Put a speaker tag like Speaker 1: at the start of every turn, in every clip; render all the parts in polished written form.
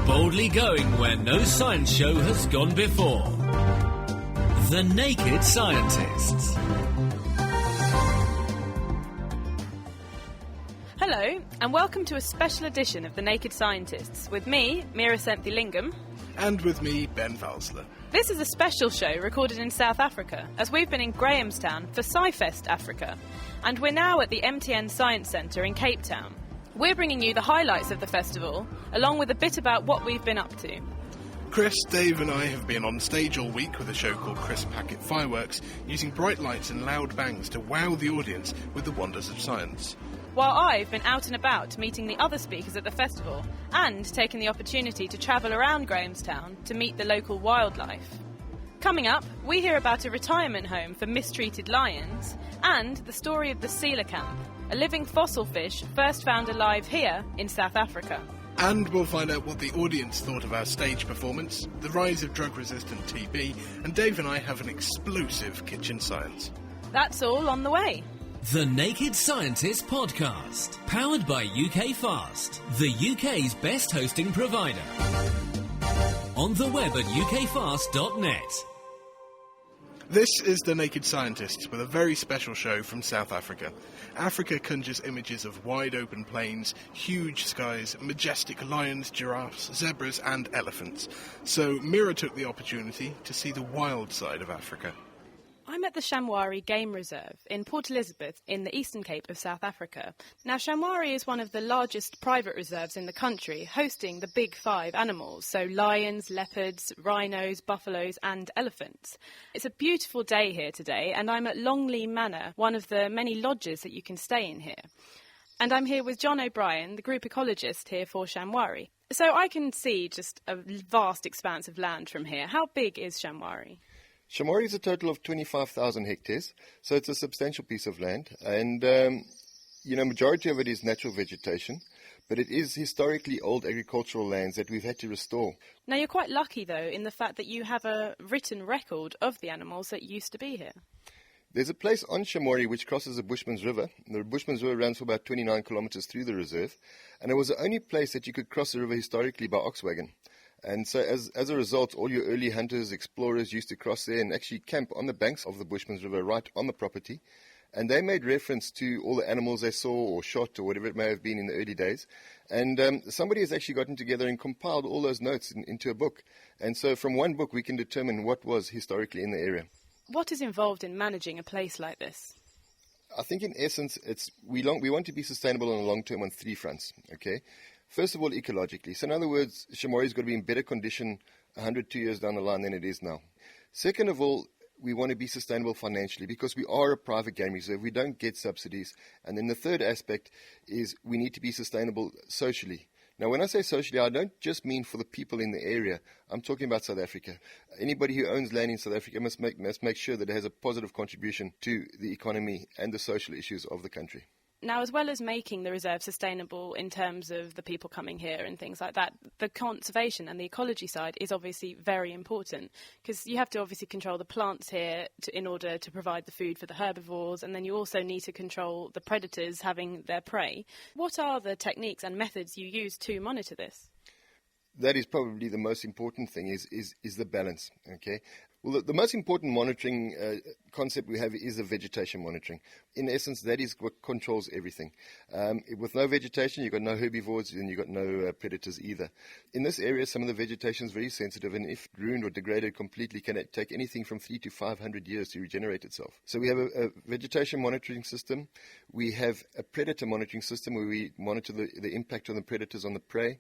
Speaker 1: Boldly going where no science show has gone before. The Naked Scientists.
Speaker 2: Hello, and welcome to a special edition of The Naked Scientists with me, Mira Lingam.
Speaker 3: And with me, Ben Valsler.
Speaker 2: This is a special show recorded in South Africa, as we've been in Grahamstown for SciFest Africa, and we're now at the MTN Science Centre in Cape Town. We're bringing you the highlights of the festival, along with a bit about what we've been up to.
Speaker 3: Chris, Dave and I have been on stage all week with a show called Crisp Packet Fireworks, using bright lights and loud bangs to wow the audience with the wonders of science.
Speaker 2: While I've been out and about meeting the other speakers at the festival and taking the opportunity to travel around Grahamstown to meet the local wildlife. Coming up, we hear about a retirement home for mistreated lions and the story of the coelacanth, a living fossil fish first found alive here in South Africa.
Speaker 3: And we'll find out what the audience thought of our stage performance, the rise of drug-resistant TB, and Dave and I have an explosive kitchen science.
Speaker 2: That's all on the way.
Speaker 1: The Naked Scientists podcast, powered by UK Fast, the UK's best hosting provider. On the web at ukfast.net.
Speaker 3: This is The Naked Scientists with a very special show from South Africa. Africa conjures images of wide open plains, huge skies, majestic lions, giraffes, zebras and elephants. So Mira took the opportunity to see the wild side of Africa.
Speaker 2: I'm at the Shamwari Game Reserve in Port Elizabeth in the Eastern Cape of South Africa. Now, Shamwari is one of the largest private reserves in the country, hosting the big five animals, so lions, leopards, rhinos, buffaloes and elephants. It's a beautiful day here today, and I'm at Longley Manor, one of the many lodges that you can stay in here. And I'm here with John O'Brien, the group ecologist here for Shamwari. So I can see just a vast expanse of land from here. How big is Shamwari?
Speaker 4: Shamwari is a total of 25,000 hectares, so it's a substantial piece of land, and majority of it is natural vegetation, but it is historically old agricultural lands that we've had to restore.
Speaker 2: Now, you're quite lucky, though, in the fact that you have a written record of the animals that used to be here.
Speaker 4: There's a place on Shamwari which crosses the Bushman's River. The Bushman's River runs for about 29 kilometres through the reserve, and it was the only place that you could cross the river historically by ox wagon. And so as a result, all your early hunters, explorers used to cross there and actually camp on the banks of the Bushman's River right on the property. And they made reference to all the animals they saw or shot or whatever it may have been in the early days. And somebody has actually gotten together and compiled all those notes into a book. And so from one book we can determine what was historically in the area.
Speaker 2: What is involved in managing a place like this?
Speaker 4: I think in essence we want to be sustainable on the long term on three fronts, okay? First of all, ecologically. So in other words, Shamwari's got to be in better condition 102 years down the line than it is now. Second of all, we want to be sustainable financially because we are a private game reserve. We don't get subsidies. And then the third aspect is we need to be sustainable socially. Now, when I say socially, I don't just mean for the people in the area. I'm talking about South Africa. Anybody who owns land in South Africa must make sure that it has a positive contribution to the economy and the social issues of the country.
Speaker 2: Now, as well as making the reserve sustainable in terms of the people coming here and things like that, the conservation and the ecology side is obviously very important because you have to obviously control the plants here in order to provide the food for the herbivores, and then you also need to control the predators having their prey. What are the techniques and methods you use to monitor this?
Speaker 4: That is probably the most important thing is the balance, okay? Well, the most important monitoring concept we have is the vegetation monitoring. In essence, that is what controls everything. With no vegetation, you've got no herbivores and you've got no predators either. In this area, some of the vegetation is very sensitive, and if ruined or degraded completely, can take anything from 300 to 500 years to regenerate itself. So we have a vegetation monitoring system. We have a predator monitoring system where we monitor the impact on the predators on the prey.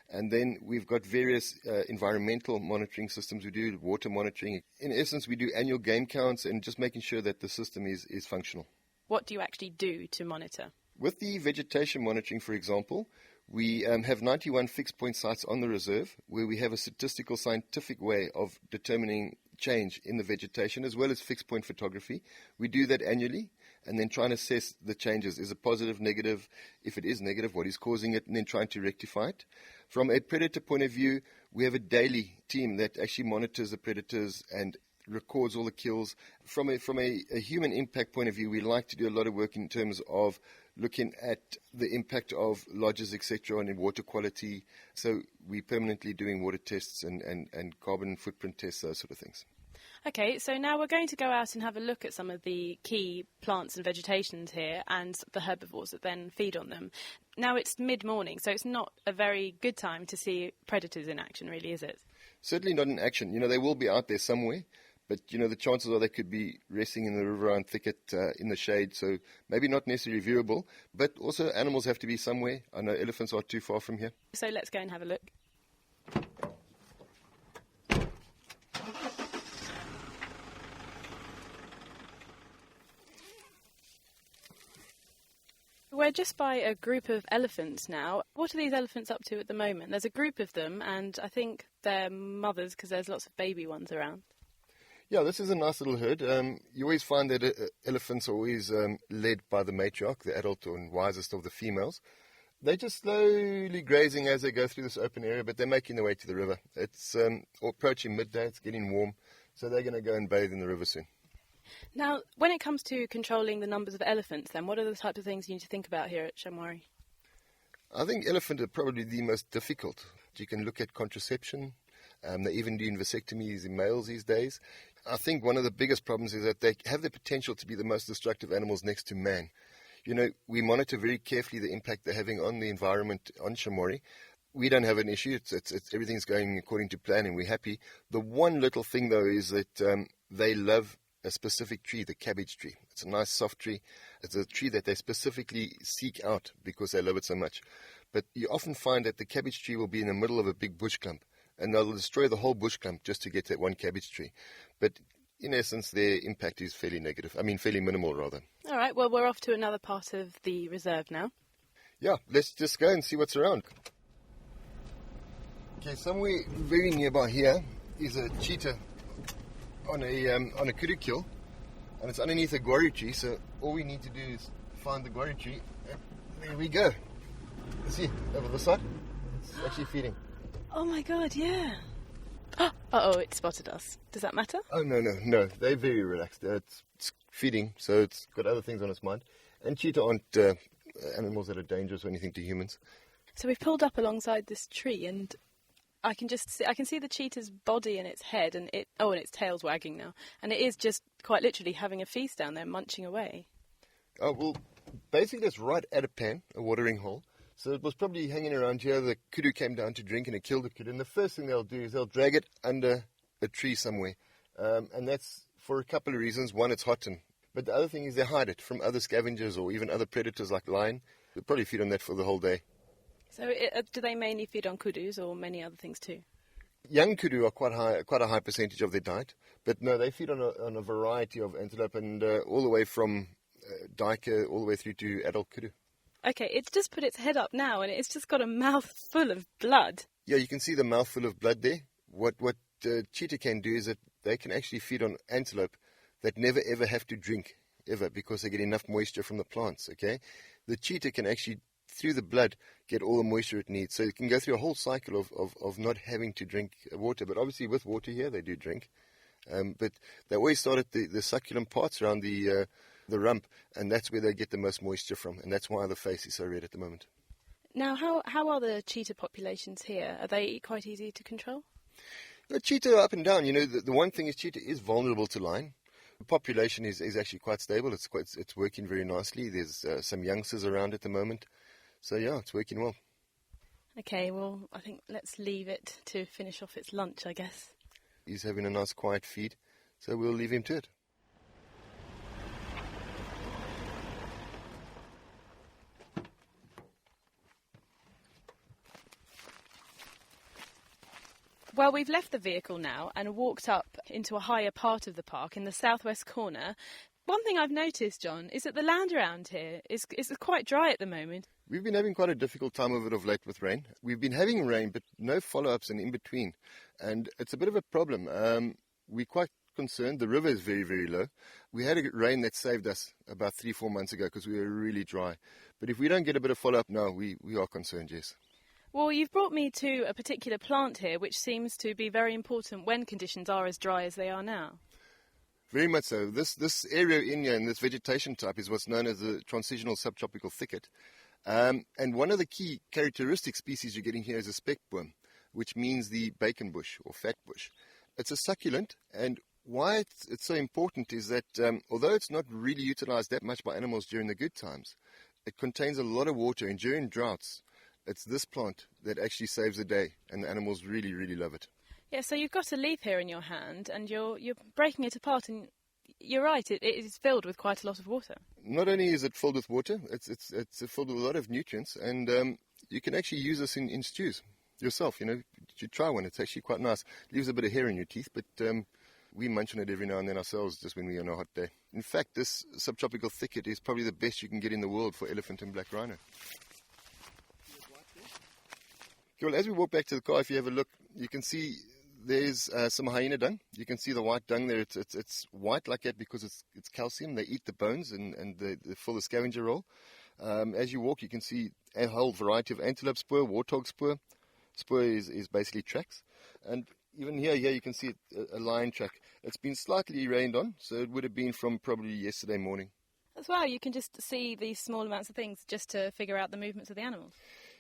Speaker 4: And then we've got various environmental monitoring systems. We do water monitoring. In essence, we do annual game counts and just making sure that the system is functional.
Speaker 2: What do you actually do to monitor?
Speaker 4: With the vegetation monitoring, for example, we have 91 fixed point sites on the reserve where we have a statistical scientific way of determining change in the vegetation as well as fixed point photography. We do that annually and then try and assess the changes. Is it positive, negative? If it is negative, what is causing it? And then trying to rectify it. From a predator point of view, we have a daily team that actually monitors the predators and records all the kills. From a human impact point of view, we like to do a lot of work in terms of looking at the impact of lodges, etc., on water quality. So we're permanently doing water tests and carbon footprint tests, those sort of things.
Speaker 2: Okay, so now we're going to go out and have a look at some of the key plants and vegetations here and the herbivores that then feed on them. Now it's mid-morning, so it's not a very good time to see predators in action, really, is it?
Speaker 4: Certainly not in action. They will be out there somewhere, but, the chances are they could be resting in the riverine thicket in the shade, so maybe not necessarily viewable, but also animals have to be somewhere. I know elephants are too far from here.
Speaker 2: So let's go and have a look. We're just by a group of elephants now. What are these elephants up to at the moment? There's a group of them, and I think they're mothers because there's lots of baby ones around.
Speaker 4: Yeah, this is a nice little herd. You always find that elephants are always led by the matriarch, the adult and wisest of the females. They're just slowly grazing as they go through this open area, but they're making their way to the river. It's approaching midday, it's getting warm, so they're going to go and bathe in the river soon.
Speaker 2: Now, when it comes to controlling the numbers of elephants, then, what are the types of things you need to think about here at Shamwari?
Speaker 4: I think elephants are probably the most difficult. You can look at contraception. They're even doing vasectomies in males these days. I think one of the biggest problems is that they have the potential to be the most destructive animals next to man. We monitor very carefully the impact they're having on the environment on Shamwari. We don't have an issue. It's everything's going according to plan and we're happy. The one little thing, though, is that they love a specific tree, the cabbage tree. It's a nice soft tree. It's a tree that they specifically seek out because they love it so much. But you often find that the cabbage tree will be in the middle of a big bush clump, and they'll destroy the whole bush clump just to get that one cabbage tree. But in essence, their impact is fairly minimal rather.
Speaker 2: All right, well, we're off to another part of the reserve now.
Speaker 4: Yeah, let's just go and see what's around. Okay, somewhere very nearby here is a cheetah on a kudu kill, and it's underneath a guarri tree, so all we need to do is find the guarri tree, and there we go. See, over the side, it's actually feeding.
Speaker 2: Oh my god, yeah. Uh-oh, it spotted us. Does that matter?
Speaker 4: Oh, no, they're very relaxed. It's feeding, so it's got other things on its mind, and cheetah aren't animals that are dangerous or anything to humans.
Speaker 2: So we've pulled up alongside this tree, and I can see the cheetah's body and its head, and its tail's wagging now, and it is just quite literally having a feast down there, munching away.
Speaker 4: Oh, well, basically it's right at a watering hole, so it was probably hanging around here. The kudu came down to drink and it killed the kudu, and the first thing they'll do is they'll drag it under a tree somewhere, and that's for a couple of reasons. One, it's hot, but the other thing is they hide it from other scavengers or even other predators like lion. They'll probably feed on that for the whole day.
Speaker 2: So do they mainly feed on kudus or many other things too?
Speaker 4: Young kudu are quite a high percentage of their diet, but no, they feed on a variety of antelope, and all the way from duiker all the way through to adult kudu.
Speaker 2: Okay, it's just put its head up now, and it's just got a mouth full of blood.
Speaker 4: Yeah, you can see the mouth full of blood there. What cheetah can do is that they can actually feed on antelope that never ever have to drink, ever, because they get enough moisture from the plants, okay? The cheetah can actually, through the blood, get all the moisture it needs. So it can go through a whole cycle of not having to drink water. But obviously with water here, they do drink. But they always start at the succulent parts around the rump, and that's where they get the most moisture from. And that's why the face is so red at the moment.
Speaker 2: Now, how are the cheetah populations here? Are they quite easy to control?
Speaker 4: The cheetah are up and down. The one thing is cheetah is vulnerable to lion. The population is actually quite stable. It's working very nicely. There's some youngsters around at the moment. So, yeah, it's working well.
Speaker 2: Okay, well, I think let's leave it to finish off its lunch, I guess.
Speaker 4: He's having a nice quiet feed, so we'll leave him to it.
Speaker 2: Well, we've left the vehicle now and walked up into a higher part of the park in the southwest corner. One thing I've noticed, John, is that the land around here is quite dry at the moment.
Speaker 4: We've been having quite a difficult time of it of late with rain. We've been having rain, but no follow-ups and in between. And it's a bit of a problem. We're quite concerned. The river is very, very low. We had a rain that saved us about 3-4 months ago because we were really dry. But if we don't get a bit of follow-up now, we are concerned, yes.
Speaker 2: Well, you've brought me to a particular plant here which seems to be very important when conditions are as dry as they are now.
Speaker 4: Very much so. This area in here, and this vegetation type, is what's known as the transitional subtropical thicket. And one of the key characteristic species you're getting here is a speckboom, which means the bacon bush or fat bush. It's a succulent, and why it's so important is that although it's not really utilized that much by animals during the good times, it contains a lot of water, and during droughts, it's this plant that actually saves the day, and the animals really, really love it.
Speaker 2: Yeah, so you've got a leaf here in your hand, and you're breaking it apart, and you're right, it is filled with quite a lot of water.
Speaker 4: Not only is it filled with water, it's filled with a lot of nutrients, and you can actually use this in stews yourself. You should try one. It's actually quite nice. Leaves a bit of hair in your teeth, but we munch on it every now and then ourselves, just when we're on a hot day. In fact, this subtropical thicket is probably the best you can get in the world for elephant and black rhino. Okay, well, as we walk back to the car, if you have a look, you can see there's some hyena dung. You can see the white dung there. It's white like that because it's calcium. They eat the bones and they fill the scavenger role. As you walk, you can see a whole variety of antelope spoor, warthog spoor. Spoor is basically tracks. And even here you can see a lion track. It's been slightly rained on, so it would have been from probably yesterday morning.
Speaker 2: As well, you can just see these small amounts of things just to figure out the movements of the animals.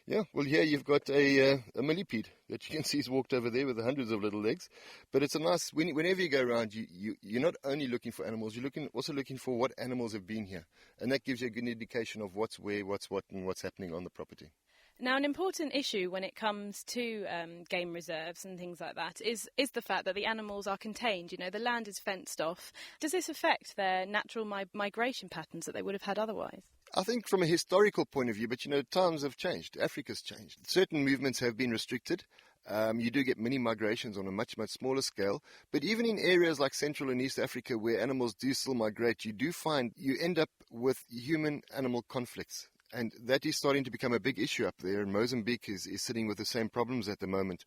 Speaker 4: Yeah, well, here you've got a millipede that you can see is walked over there with hundreds of little legs. But it's a nice, whenever you go around, you're not only looking for animals, you're also looking for what animals have been here. And that gives you a good indication of what's where, what's what, and what's happening on the property.
Speaker 2: Now, an important issue when it comes to game reserves and things like that is the fact that the animals are contained. The land is fenced off. Does this affect their natural migration patterns that they would have had otherwise?
Speaker 4: I think from a historical point of view, but times have changed. Africa's changed. Certain movements have been restricted. You do get mini migrations on a much, much smaller scale. But even in areas like Central and East Africa where animals do still migrate, you do find you end up with human-animal conflicts. And that is starting to become a big issue up there. And Mozambique is sitting with the same problems at the moment.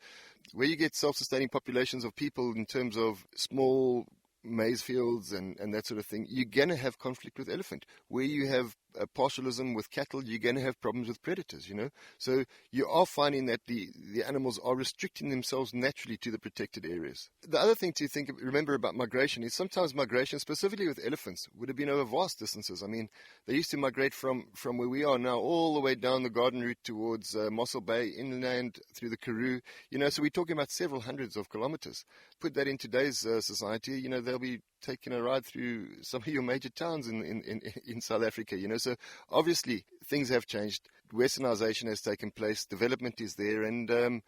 Speaker 4: Where you get self-sustaining populations of people in terms of small maize fields and that sort of thing, you're going to have conflict with elephant. Where you have partialism with cattle, you're going to have problems with predators, So you are finding that the animals are restricting themselves naturally to the protected areas. The other thing to remember about migration is sometimes migration, specifically with elephants, would have been over vast distances. I mean, they used to migrate from where we are now all the way down the Garden Route towards Mossel Bay, inland through the Karoo. So we're talking about several hundreds of kilometers. Put that in today's society, they'll be taking a ride through some of your major towns in South Africa, So obviously things have changed. Westernization has taken place. Development is there. And,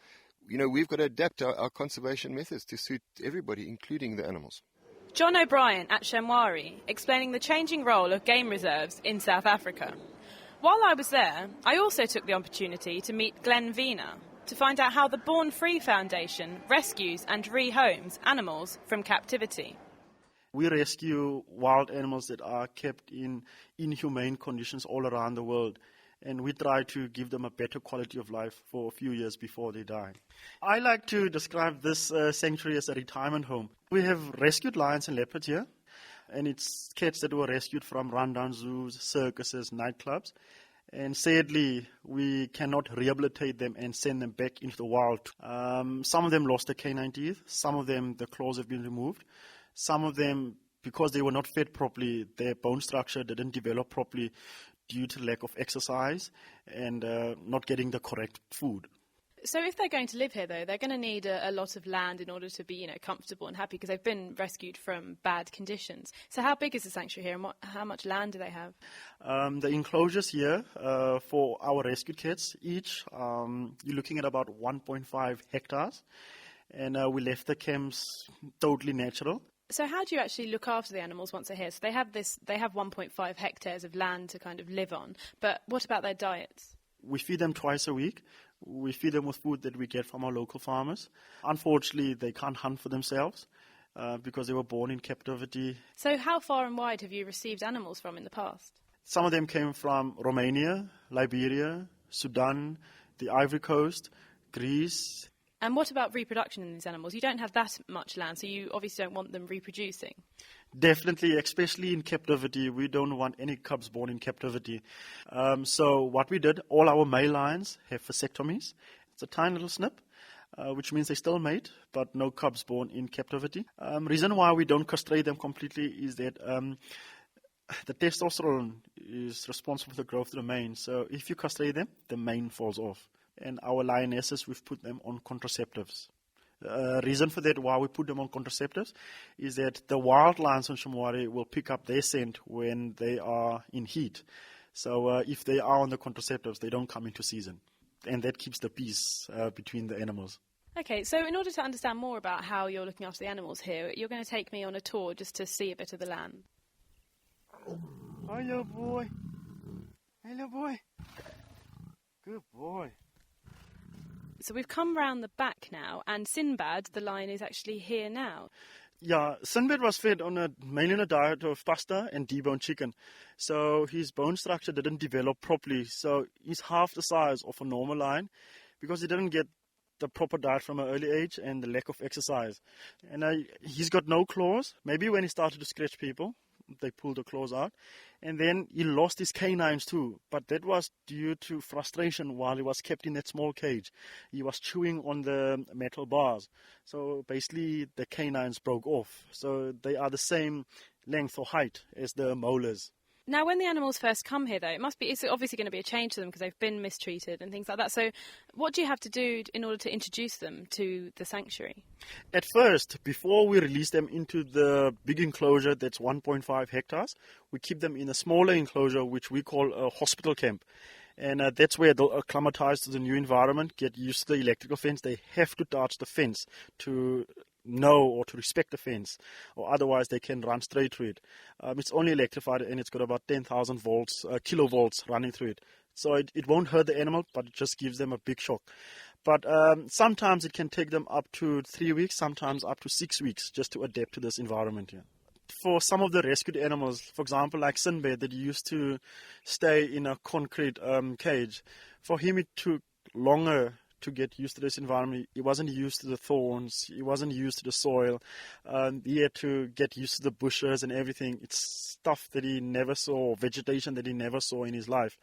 Speaker 4: we've got to adapt our conservation methods to suit everybody, including the animals.
Speaker 2: John O'Brien at Shamwari, explaining the changing role of game reserves in South Africa. While I was there, I also took the opportunity to meet Glenn Wiener to find out how the Born Free Foundation rescues and rehomes animals from captivity.
Speaker 5: We rescue wild animals that are kept in inhumane conditions all around the world, and we try to give them a better quality of life for a few years before they die. I like to describe this sanctuary as a retirement home. We have rescued lions and leopards here, and it's cats that were rescued from rundown zoos, circuses, nightclubs. And sadly, we cannot rehabilitate them and send them back into the wild. Some of them lost their canine teeth. Some of them, the claws have been removed. Some of them, because they were not fed properly, their bone structure didn't develop properly due to lack of exercise and not getting the correct food.
Speaker 2: So if they're going to live here, though, they're going to need a lot of land in order to be, comfortable and happy because they've been rescued from bad conditions. So how big is the sanctuary here and how much land do they have?
Speaker 5: The enclosures here for our rescued cats, each, you're looking at about 1.5 hectares. And we left the camps totally natural.
Speaker 2: So how do you actually look after the animals once they're here? So they have 1.5 hectares of land to kind of live on. But what about their diets?
Speaker 5: We feed them twice a week. We feed them with food that we get from our local farmers. Unfortunately, they can't hunt for themselves because they were born in captivity.
Speaker 2: So how far and wide have you received animals from in the past?
Speaker 5: Some of them came from Romania, Liberia, Sudan, the Ivory Coast, Greece.
Speaker 2: And what about reproduction in these animals? You don't have that much land, so you obviously don't want them reproducing.
Speaker 5: Definitely, especially in captivity. We don't want any cubs born in captivity. So what we did, all our male lions have vasectomies. It's a tiny little snip. which means they still mate, but no cubs born in captivity. Reason why we don't castrate them completely is that the testosterone is responsible for the growth of the mane. So if you castrate them, the mane falls off. And our lionesses, we've put them on contraceptives. Reason for that, why we put them on contraceptives, is that the wild lions on Shamwari will pick up their scent when they are in heat. So if they are on the contraceptives, they don't come into season. And that keeps the peace between the animals.
Speaker 2: Okay, so in order to understand more about how you're looking after the animals here, you're going to take me on a tour just to see a bit of the land.
Speaker 5: Hello, boy. Hello, boy. Good boy.
Speaker 2: So we've come round the back now, and Sinbad, the lion, is actually here now.
Speaker 5: Yeah, Sinbad was fed mainly on a diet of pasta and deboned chicken. So his bone structure didn't develop properly. So he's half the size of a normal lion because he didn't get the proper diet from an early age and the lack of exercise. And he's got no claws. Maybe when he started to scratch people, they pulled the claws out. And then he lost his canines too. But that was due to frustration while he was kept in that small cage. He was chewing on the metal bars. So basically the canines broke off. So they are the same length or height as the molars.
Speaker 2: Now, when the animals first come here, though, it's obviously going to be a change to them because they've been mistreated and things like that. So what do you have to do in order to introduce them to the sanctuary?
Speaker 5: At first, before we release them into the big enclosure that's 1.5 hectares, we keep them in a smaller enclosure, which we call a hospital camp. And that's where they'll acclimatize to the new environment, get used to the electrical fence. They have to touch the fence to know or to respect the fence, or otherwise they can run straight through it. It's only electrified and it's got about 10,000 volts, kilovolts running through it. So it won't hurt the animal, but it just gives them a big shock. But sometimes it can take them up to 3 weeks, sometimes up to 6 weeks just to adapt to this environment here. For some of the rescued animals, for example, like Sinbad that used to stay in a concrete cage, for him it took longer to get used to this environment. He wasn't used to the thorns, he wasn't used to the soil, he had to get used to the bushes and everything. It's stuff that he never saw, vegetation that he never saw in his life.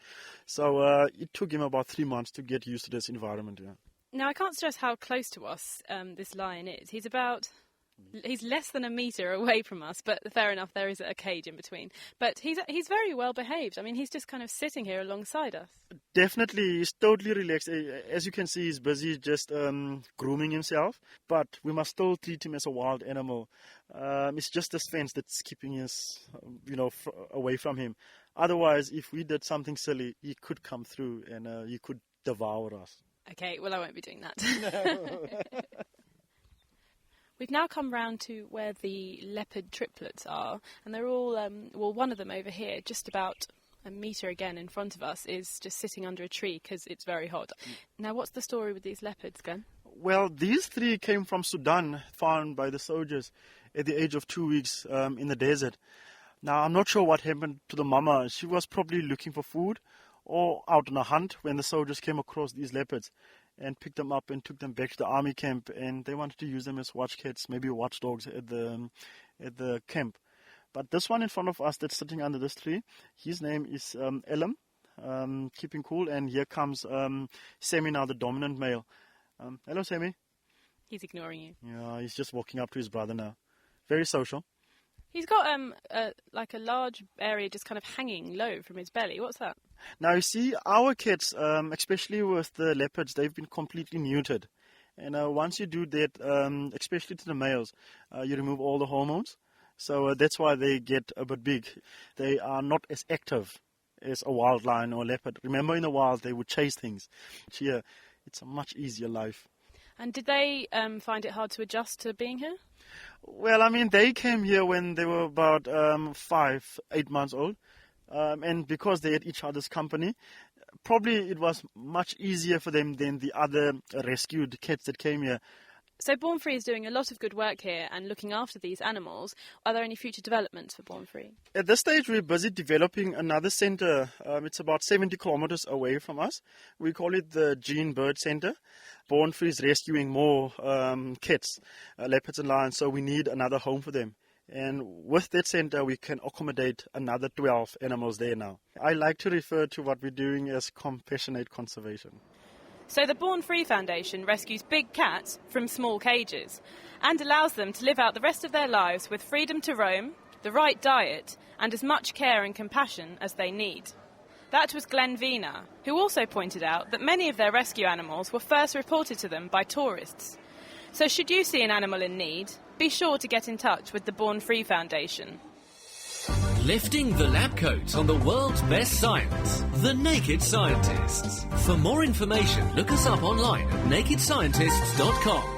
Speaker 5: So it took him about 3 months to get used to this environment. Yeah.
Speaker 2: Now, I can't stress how close to us this lion is. He's less than a metre away from us, but fair enough, there is a cage in between. But he's very well behaved. I mean, he's just kind of sitting here alongside us. Definitely,
Speaker 5: he's totally relaxed. As you can see, he's busy just grooming himself, but we must still treat him as a wild animal. It's just this fence that's keeping us, away from him. Otherwise, if we did something silly, he could come through and he could devour us.
Speaker 2: Okay, well, I won't be doing that. We've now come round to where the leopard triplets are, and they're all, one of them over here, just about a metre again in front of us, is just sitting under a tree because it's very hot. Now, what's the story with these leopards, Glenn?
Speaker 5: Well, these 3 came from Sudan, found by the soldiers at the age of 2 weeks in the desert. Now, I'm not sure what happened to the mama. She was probably looking for food or out on a hunt when the soldiers came across these leopards and picked them up and took them back to the army camp, and they wanted to use them as watch cats, maybe watchdogs at the camp. But this one in front of us that's sitting under this tree, his name is Elam, keeping cool, and here comes Sammy now, the dominant male. Hello, Sammy.
Speaker 2: He's ignoring you.
Speaker 5: Yeah, he's just walking up to his brother now. Very social.
Speaker 2: He's got a large area just kind of hanging low from his belly. What's that?
Speaker 5: Now, you see, our cats, especially with the leopards, they've been completely neutered. And once you do that, especially to the males, you remove all the hormones. So that's why they get a bit big. They are not as active as a wild lion or leopard. Remember, in the wild, they would chase things. Here, it's a much easier life.
Speaker 2: And did they find it hard to adjust to being here?
Speaker 5: Well, I mean, they came here when they were about 5-8 months old. And because they had each other's company, probably it was much easier for them than the other rescued cats that came here.
Speaker 2: So Born Free is doing a lot of good work here and looking after these animals. Are there any future developments for Born Free?
Speaker 5: At this stage, we're busy developing another centre. It's about 70 kilometers away from us. We call it the Gene Bird Centre. Born Free is rescuing more cats, leopards and lions, so we need another home for them. And with that centre, we can accommodate another 12 animals there now. I like to refer to what we're doing as compassionate conservation.
Speaker 2: So the Born Free Foundation rescues big cats from small cages and allows them to live out the rest of their lives with freedom to roam, the right diet, and as much care and compassion as they need. That was Glenn Wiener, who also pointed out that many of their rescue animals were first reported to them by tourists. So should you see an animal in need, be sure to get in touch with the Born Free Foundation.
Speaker 1: Lifting the lab coat on the world's best science, The Naked Scientists. For more information, look us up online at nakedscientists.com.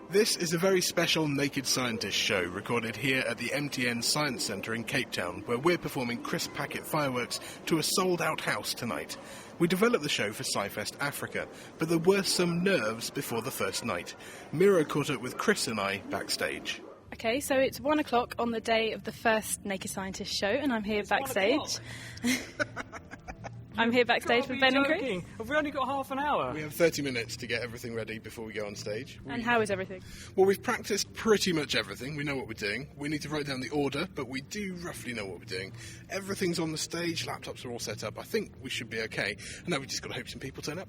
Speaker 3: This is a very special Naked Scientist show recorded here at the MTN Science Centre in Cape Town, where we're performing crisp packet fireworks to a sold-out house tonight. We developed the show for SciFest Africa, but there were some nerves before the first night. Mira caught up with Chris and I backstage.
Speaker 2: Okay, so it's 1 o'clock on the day of the first Naked Scientist show, and I'm here backstage. I'm here backstage with Ben and Chris.
Speaker 6: Have we only got half an hour?
Speaker 3: We have 30 minutes to get everything ready before we go on stage.
Speaker 2: And how is everything?
Speaker 3: Well, we've practiced pretty much everything. We know what we're doing. We need to write down the order, but we do roughly know what we're doing. Everything's on the stage, laptops are all set up. I think we should be okay. And now we've just got to hope some people turn up.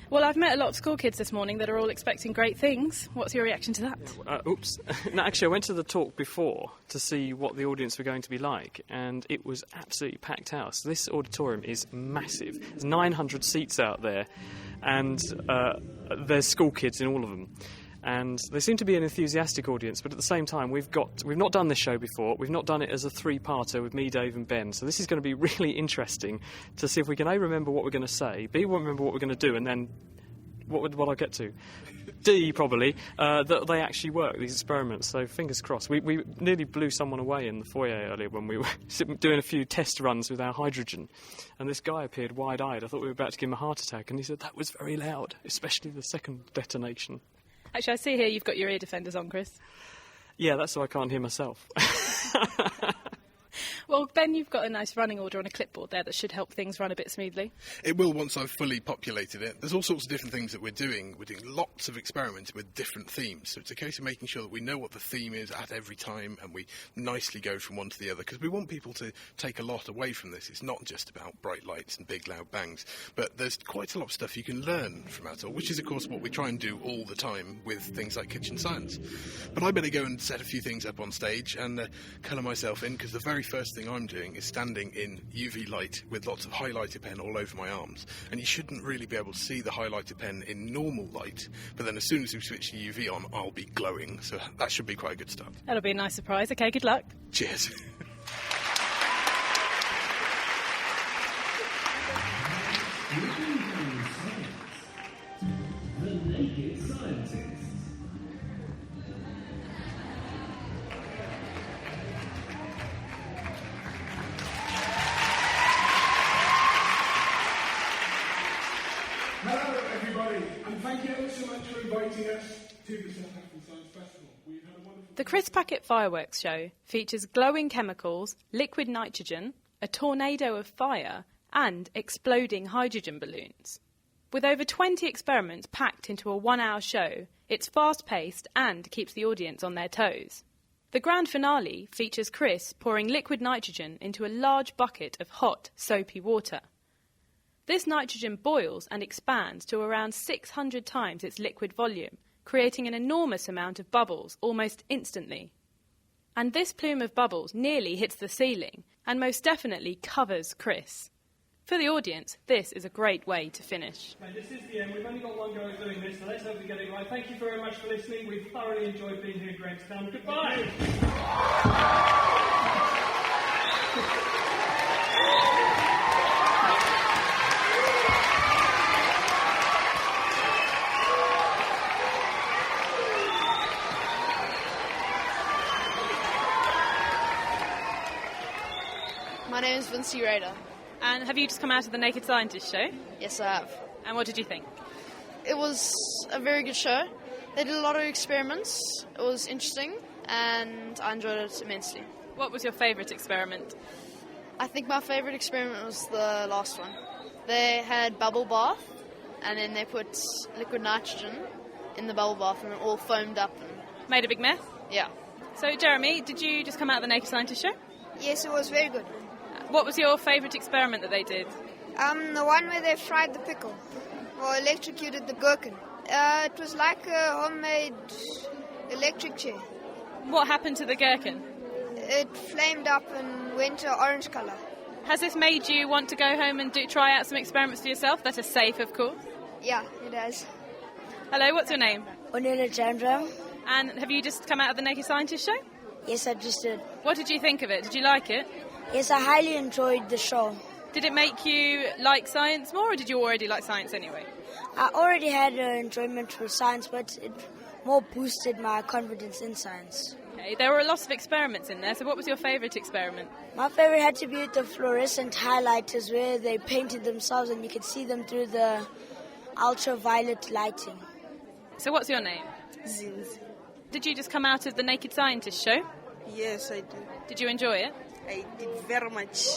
Speaker 2: Well, I've met a lot of school kids this morning that are all expecting great things. What's your reaction to that?
Speaker 6: Oops. No, actually, I went to the talk before to see what the audience were going to be like, and it was absolutely packed house. This auditorium is massive. There's 900 seats out there, and there's school kids in all of them. And they seem to be an enthusiastic audience, but at the same time, we've not done this show before. We've not done it as a three-parter with me, Dave, and Ben. So this is going to be really interesting to see if we can A, remember what we're going to say, B, remember what we're going to do, and then what I get to. D, probably, that they actually work, these experiments. So fingers crossed. We nearly blew someone away in the foyer earlier when we were doing a few test runs with our hydrogen. And this guy appeared wide-eyed. I thought we were about to give him a heart attack. And he said, that was very loud, especially the second detonation.
Speaker 2: Actually, I see here you've got your ear defenders on, Chris.
Speaker 6: Yeah, that's so I can't hear myself.
Speaker 2: Well, Ben, you've got a nice running order on a clipboard there that should help things run a bit smoothly.
Speaker 3: It will once I've fully populated it. There's all sorts of different things that we're doing. We're doing lots of experiments with different themes. So it's a case of making sure that we know what the theme is at every time and we nicely go from one to the other, because we want people to take a lot away from this. It's not just about bright lights and big loud bangs, but there's quite a lot of stuff you can learn from it all, which is, of course, what we try and do all the time with things like kitchen science. But I better go and set a few things up on stage and colour myself in, because the very first thing I'm doing is standing in UV light with lots of highlighter pen all over my arms. And you shouldn't really be able to see the highlighter pen in normal light, but then as soon as we switch the UV on, I'll be glowing. So that should be quite a good start.
Speaker 2: That'll be a nice surprise. OK, good luck.
Speaker 3: Cheers.
Speaker 1: The Naked Scientists.
Speaker 3: Hello, everybody, and thank you ever so much for inviting us to the South African Science Festival. We've had a wonderful...
Speaker 2: The Crisp Packet Fireworks Show features glowing chemicals, liquid nitrogen, a tornado of fire, and exploding hydrogen balloons. With over 20 experiments packed into a 1-hour show, it's fast-paced and keeps the audience on their toes. The grand finale features Chris pouring liquid nitrogen into a large bucket of hot, soapy water. This nitrogen boils and expands to around 600 times its liquid volume, creating an enormous amount of bubbles almost instantly. And this plume of bubbles nearly hits the ceiling and most definitely covers Chris. For the audience, this is a great way to finish.
Speaker 6: Okay, this is the end. We've only got one go at doing this, so let's hope we get it right. Thank you very much for listening. We've thoroughly enjoyed being here in Grahamstown. Goodbye!
Speaker 7: My name is Vinci Rader.
Speaker 2: And have you just come out of the Naked Scientist show?
Speaker 7: Yes, I have.
Speaker 2: And what did you think?
Speaker 7: It was a very good show. They did a lot of experiments. It was interesting, and I enjoyed it immensely.
Speaker 2: What was your favourite experiment?
Speaker 7: I think my favourite experiment was the last one. They had bubble bath, and then they put liquid nitrogen in the bubble bath, and it all foamed up. And,
Speaker 2: Made a big mess?
Speaker 7: yeah.
Speaker 2: So, Jeremy, did you just come out of the Naked Scientist show?
Speaker 8: Yes, it was very good.
Speaker 2: What was your favourite experiment that they did?
Speaker 8: The one where they fried the pickle. Well, electrocuted the gherkin. It was like a homemade electric chair.
Speaker 2: What happened to the gherkin?
Speaker 8: It flamed up and went to orange colour.
Speaker 2: Has this made you want to go home and try out some experiments for yourself that are safe, of course?
Speaker 8: Yeah, it has.
Speaker 2: Hello, what's your name?
Speaker 9: Onela Chandra.
Speaker 2: And have you just come out of the Naked Scientist show?
Speaker 9: Yes, I just did.
Speaker 2: What did you think of it? Did you like it?
Speaker 9: Yes, I highly enjoyed the show.
Speaker 2: Did it make you like science more, or did you already like science anyway?
Speaker 9: I already had enjoyment for science, but it more boosted my confidence in science.
Speaker 2: Okay, there were a lot of experiments in there, so what was your favourite experiment?
Speaker 9: My favourite had to be with the fluorescent highlighters where they painted themselves and you could see them through the ultraviolet lighting.
Speaker 2: So what's your name?
Speaker 10: Zins.
Speaker 2: Did you just come out of the Naked Scientist show?
Speaker 10: Yes, I did.
Speaker 2: Did you enjoy it?
Speaker 10: I did very much.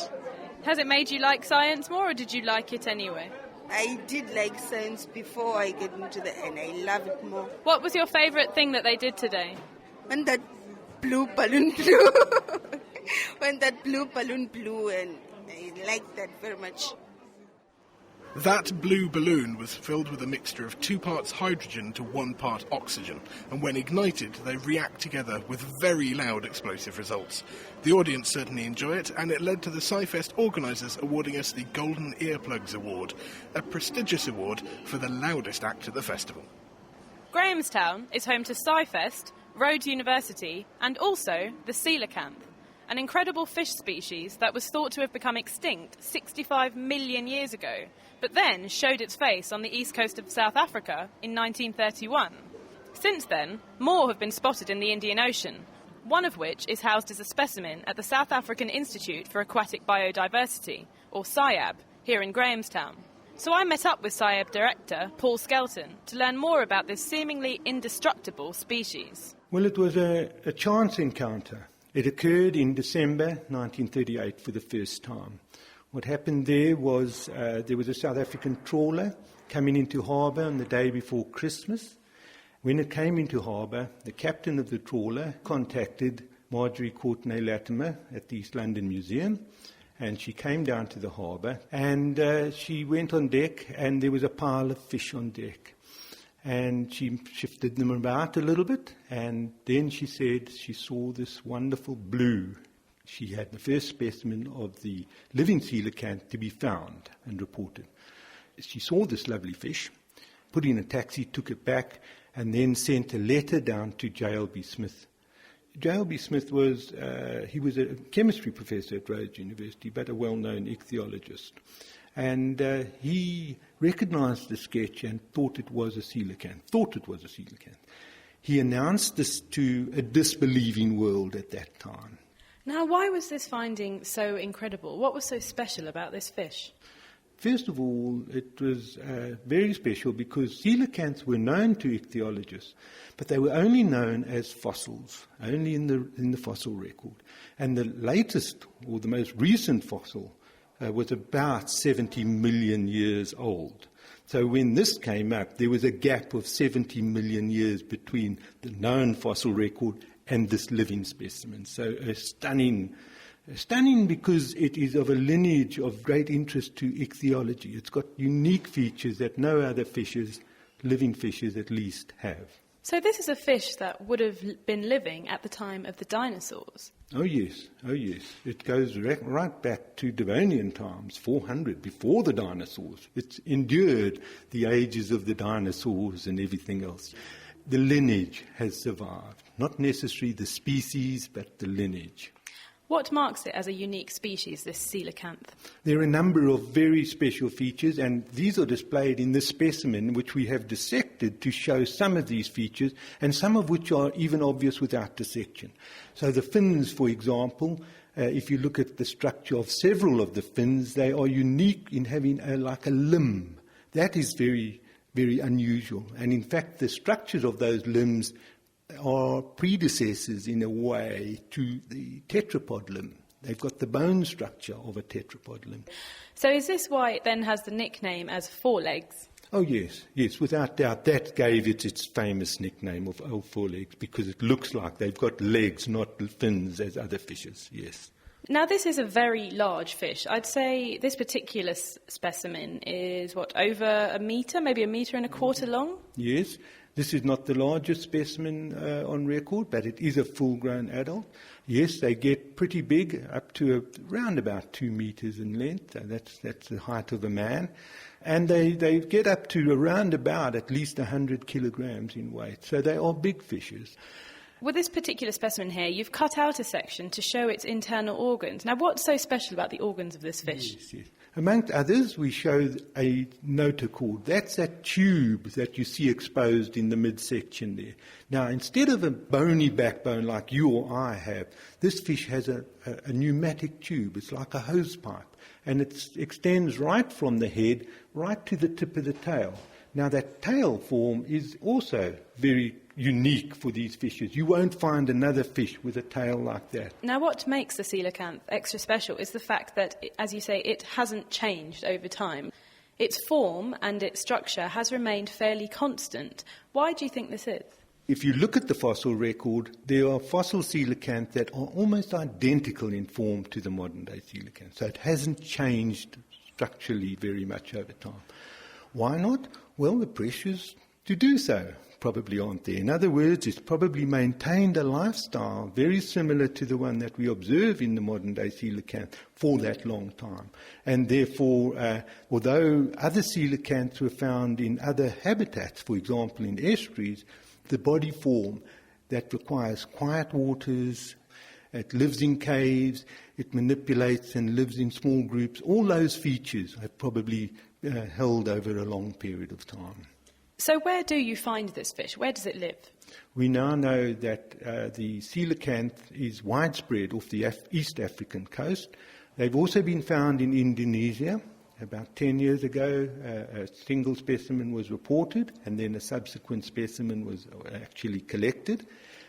Speaker 2: Has it made you like science more, or did you like it anyway?
Speaker 10: I did like science before I get into and I love it more.
Speaker 2: What was your favourite thing that they did today?
Speaker 10: When that blue balloon blew. When that blue balloon blew, and I liked that very much.
Speaker 3: That blue balloon was filled with a mixture of 2 parts hydrogen to 1 part oxygen, and when ignited, they react together with very loud explosive results. The audience certainly enjoy it, and it led to the SciFest organisers awarding us the Golden Earplugs Award, a prestigious award for the loudest act at the festival.
Speaker 2: Grahamstown is home to SciFest, Rhodes University, and also the coelacanth, an incredible fish species that was thought to have become extinct 65 million years ago, but then showed its face on the east coast of South Africa in 1931. Since then, more have been spotted in the Indian Ocean, one of which is housed as a specimen at the South African Institute for Aquatic Biodiversity, or SciAB, here in Grahamstown. So I met up with SciAB director Paul Skelton to learn more about this seemingly indestructible species.
Speaker 11: Well, it was a chance encounter. It occurred in December 1938 for the first time. What happened there was a South African trawler coming into harbour on the day before Christmas. When it came into harbour, the captain of the trawler contacted Marjorie Courtenay-Latimer at the East London Museum, and she came down to the harbour, and she went on deck, and there was a pile of fish on deck. And she shifted them about a little bit, and then she said she saw this wonderful blue. She had the first specimen of the living coelacanth to be found and reported. She saw this lovely fish, put in a taxi, took it back, and then sent a letter down to J.L.B. Smith. J.L.B. Smith was a chemistry professor at Rhodes University, but a well-known ichthyologist. And he recognized the sketch and thought it was a coelacanth. He announced this to a disbelieving world at that time.
Speaker 2: Now, why was this finding so incredible? What was so special about this fish?
Speaker 11: First of all, it was very special because coelacanths were known to ichthyologists, but they were only known as fossils, only in the fossil record. And the latest, or the most recent fossil, was about 70 million years old. So when this came up, there was a gap of 70 million years between the known fossil record and this living specimen. So stunning because it is of a lineage of great interest to ichthyology. It's got unique features that no other fishes, living fishes at least, have.
Speaker 2: So this is a fish that would have been living at the time of the dinosaurs?
Speaker 11: Oh yes. It goes right back to Devonian times, 400, before the dinosaurs. It's endured the ages of the dinosaurs and everything else. The lineage has survived. Not necessarily the species, but the lineage.
Speaker 2: What marks it as a unique species, this coelacanth?
Speaker 11: There are a number of very special features, and these are displayed in this specimen, which we have dissected to show some of these features, and some of which are even obvious without dissection. So the fins, for example, if you look at the structure of several of the fins, they are unique in having like a limb. That is very, very unusual. And in fact, the structures of those limbs are predecessors in a way to the tetrapod limb. They've got the bone structure of a tetrapod limb.
Speaker 2: So is this why it then has the nickname as forelegs?
Speaker 11: Oh yes, without doubt. That gave it its famous nickname of forelegs because it looks like they've got legs, not fins as other fishes, yes.
Speaker 2: Now, this is a very large fish. I'd say this particular specimen is, over a metre, maybe 1.25 meters long?
Speaker 11: Yes, this is not the largest specimen on record, but it is a full-grown adult. Yes, they get pretty big, up to around about 2 meters in length. That's the height of a man. And they get up to around about at least 100 kilograms in weight. So they are big fishes.
Speaker 2: With this particular specimen here, you've cut out a section to show its internal organs. Now, what's so special about the organs of this fish?
Speaker 11: Yes. Amongst others, we show a notochord. That's that tube that you see exposed in the midsection there. Now, instead of a bony backbone like you or I have, this fish has a pneumatic tube. It's like a hose pipe, and it extends right from the head right to the tip of the tail. Now, that tail form is also very unique for these fishes. You won't find another fish with a tail like that.
Speaker 2: Now, what makes the coelacanth extra special is the fact that, as you say, it hasn't changed over time. Its form and its structure has remained fairly constant. Why do you think this is?
Speaker 11: If you look at the fossil record, there are fossil coelacanth that are almost identical in form to the modern-day coelacanth. So it hasn't changed structurally very much over time. Why not? Well, the pressures to do so probably aren't there. In other words, it's probably maintained a lifestyle very similar to the one that we observe in the modern-day coelacanth for that long time. And therefore, although other coelacanths were found in other habitats, for example in estuaries, the body form that requires quiet waters, it lives in caves, it manipulates and lives in small groups, all those features have probably held over a long period of time.
Speaker 2: So where do you find this fish? Where does it live?
Speaker 11: We now know that the coelacanth is widespread off the East African coast. They've also been found in Indonesia. About 10 years ago, a single specimen was reported, and then a subsequent specimen was actually collected.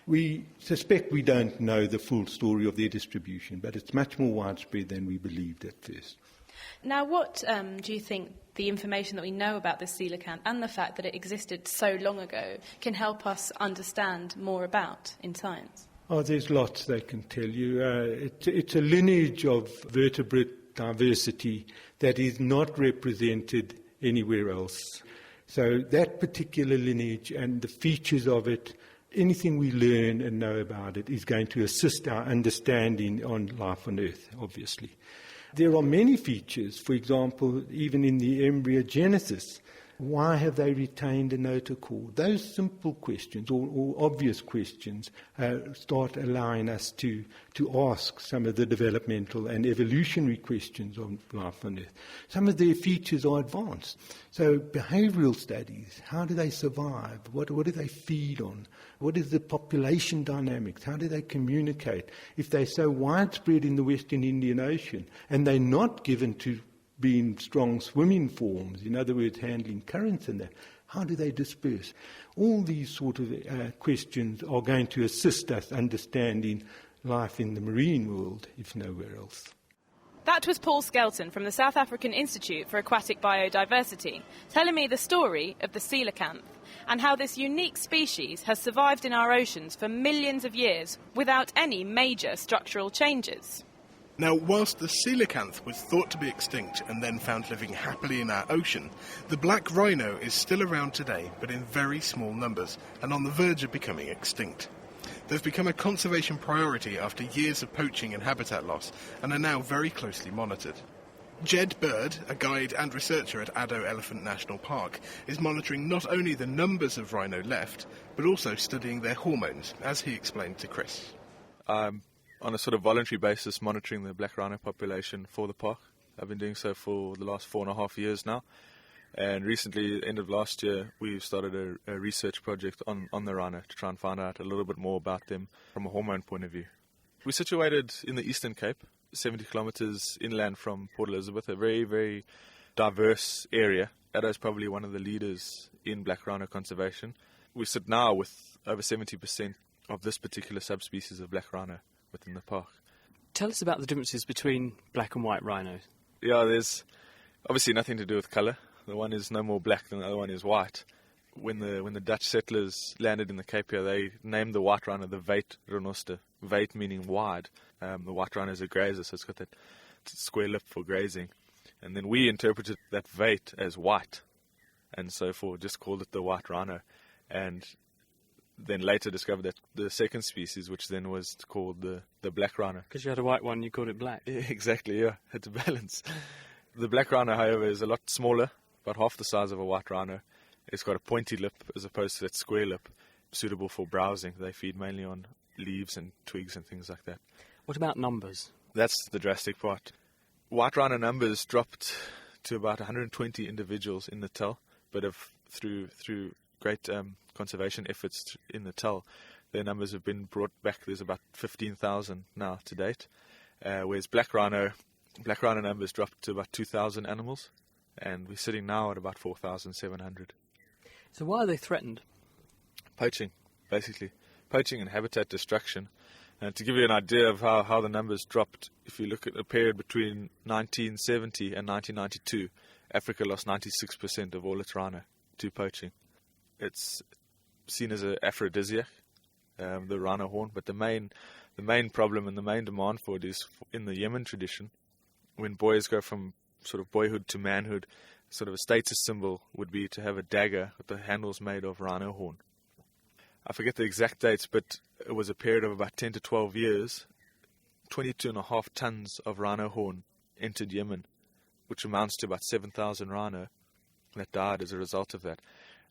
Speaker 11: We suspect we don't know the full story of their distribution, but it's much more widespread than we believed at first.
Speaker 2: Now, what do you think the information that we know about this coelacanth and the fact that it existed so long ago can help us understand more about in science?
Speaker 11: Oh, there's lots they can tell you. It's a lineage of vertebrate diversity that is not represented anywhere else. So that particular lineage and the features of it, anything we learn and know about it is going to assist our understanding on life on Earth, obviously. There are many features, for example, even in the embryogenesis. Why have they retained a notochord? Those simple questions or obvious questions start allowing us to ask some of the developmental and evolutionary questions on life on Earth. Some of their features are advanced. So behavioural studies, how do they survive? What do they feed on? What is the population dynamics? How do they communicate? If they're so widespread in the Western Indian Ocean and they're not given to being strong swimming forms, in other words, handling currents and that, how do they disperse? All these sort of questions are going to assist us understanding life in the marine world, if nowhere else.
Speaker 2: That was Paul Skelton from the South African Institute for Aquatic Biodiversity, telling me the story of the coelacanth and how this unique species has survived in our oceans for millions of years without any major structural changes.
Speaker 3: Now, whilst the coelacanth was thought to be extinct and then found living happily in our ocean, the black rhino is still around today, but in very small numbers, and on the verge of becoming extinct. They've become a conservation priority after years of poaching and habitat loss, and are now very closely monitored. Jed Bird, a guide and researcher at Addo Elephant National Park, is monitoring not only the numbers of rhino left, but also studying their hormones, as he explained to Chris.
Speaker 12: On a sort of voluntary basis, monitoring the black rhino population for the park. I've been doing so for the last 4.5 years now. And recently, at the end of last year, we started a research project on the rhino to try and find out a little bit more about them from a hormone point of view. We're situated in the Eastern Cape, 70 kilometres inland from Port Elizabeth, a very, very diverse area. Addo is probably one of the leaders in black rhino conservation. We sit now with over 70% of this particular subspecies of black rhino within the park.
Speaker 6: Tell us about the differences between black and white rhinos.
Speaker 12: Yeah, there's obviously nothing to do with colour. The one is no more black than the other one is white. when the Dutch settlers landed in the Cape here, they named the white rhino the Veit renoster. Veit meaning wide. The white rhino is a grazer, so it's got that square lip for grazing. And then we interpreted that Veit as white, and so just called it the white rhino. And then later discovered that the second species, which then was called the black rhino.
Speaker 6: Because you had a white one, you called it black.
Speaker 12: Yeah, exactly, yeah, had to balance. The black rhino, however, is a lot smaller, about half the size of a white rhino. It's got a pointy lip as opposed to that square lip, suitable for browsing. They feed mainly on leaves and twigs and things like that.
Speaker 6: What about numbers?
Speaker 12: That's the drastic part. White rhino numbers dropped to about 120 individuals in Natal, but through great conservation efforts in Natal, their numbers have been brought back. There's about 15,000 now to date, whereas black rhino numbers dropped to about 2,000 animals, and we're sitting now at about 4,700.
Speaker 6: So why are they threatened?
Speaker 12: Poaching, basically. Poaching and habitat destruction. And to give you an idea of how the numbers dropped, if you look at the period between 1970 and 1992, Africa lost 96% of all its rhino to poaching. It's seen as an aphrodisiac, the rhino horn, but the main problem and the main demand for it is in the Yemen tradition. When boys go from sort of boyhood to manhood, sort of a status symbol would be to have a dagger with the handles made of rhino horn. I forget the exact dates, but it was a period of about 10 to 12 years. 22.5 tons of rhino horn entered Yemen, which amounts to about 7,000 rhino that died as a result of that.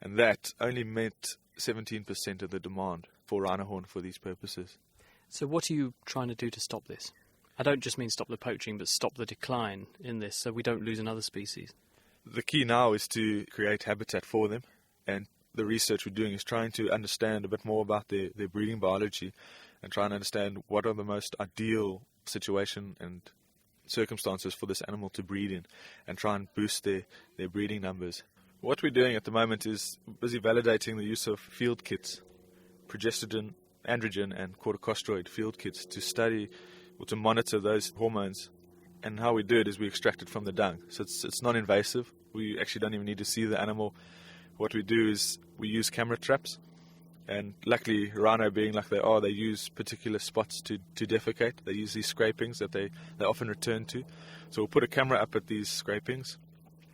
Speaker 12: And that only met 17% of the demand for rhino horn for these purposes.
Speaker 6: So what are you trying to do to stop this? I don't just mean stop the poaching, but stop the decline in this so we don't lose another species.
Speaker 12: The key now is to create habitat for them, and the research we're doing is trying to understand a bit more about their breeding biology and try and understand what are the most ideal situation and circumstances for this animal to breed in and try and boost their breeding numbers. What we're doing at the moment is busy validating the use of field kits, progesterone, androgen and corticosteroid field kits to study or to monitor those hormones. And how we do it is we extract it from the dung. So it's non-invasive. We actually don't even need to see the animal. What we do is we use camera traps. And luckily, rhino being like they are, they use particular spots to defecate. They use these scrapings that they often return to. So we'll put a camera up at these scrapings.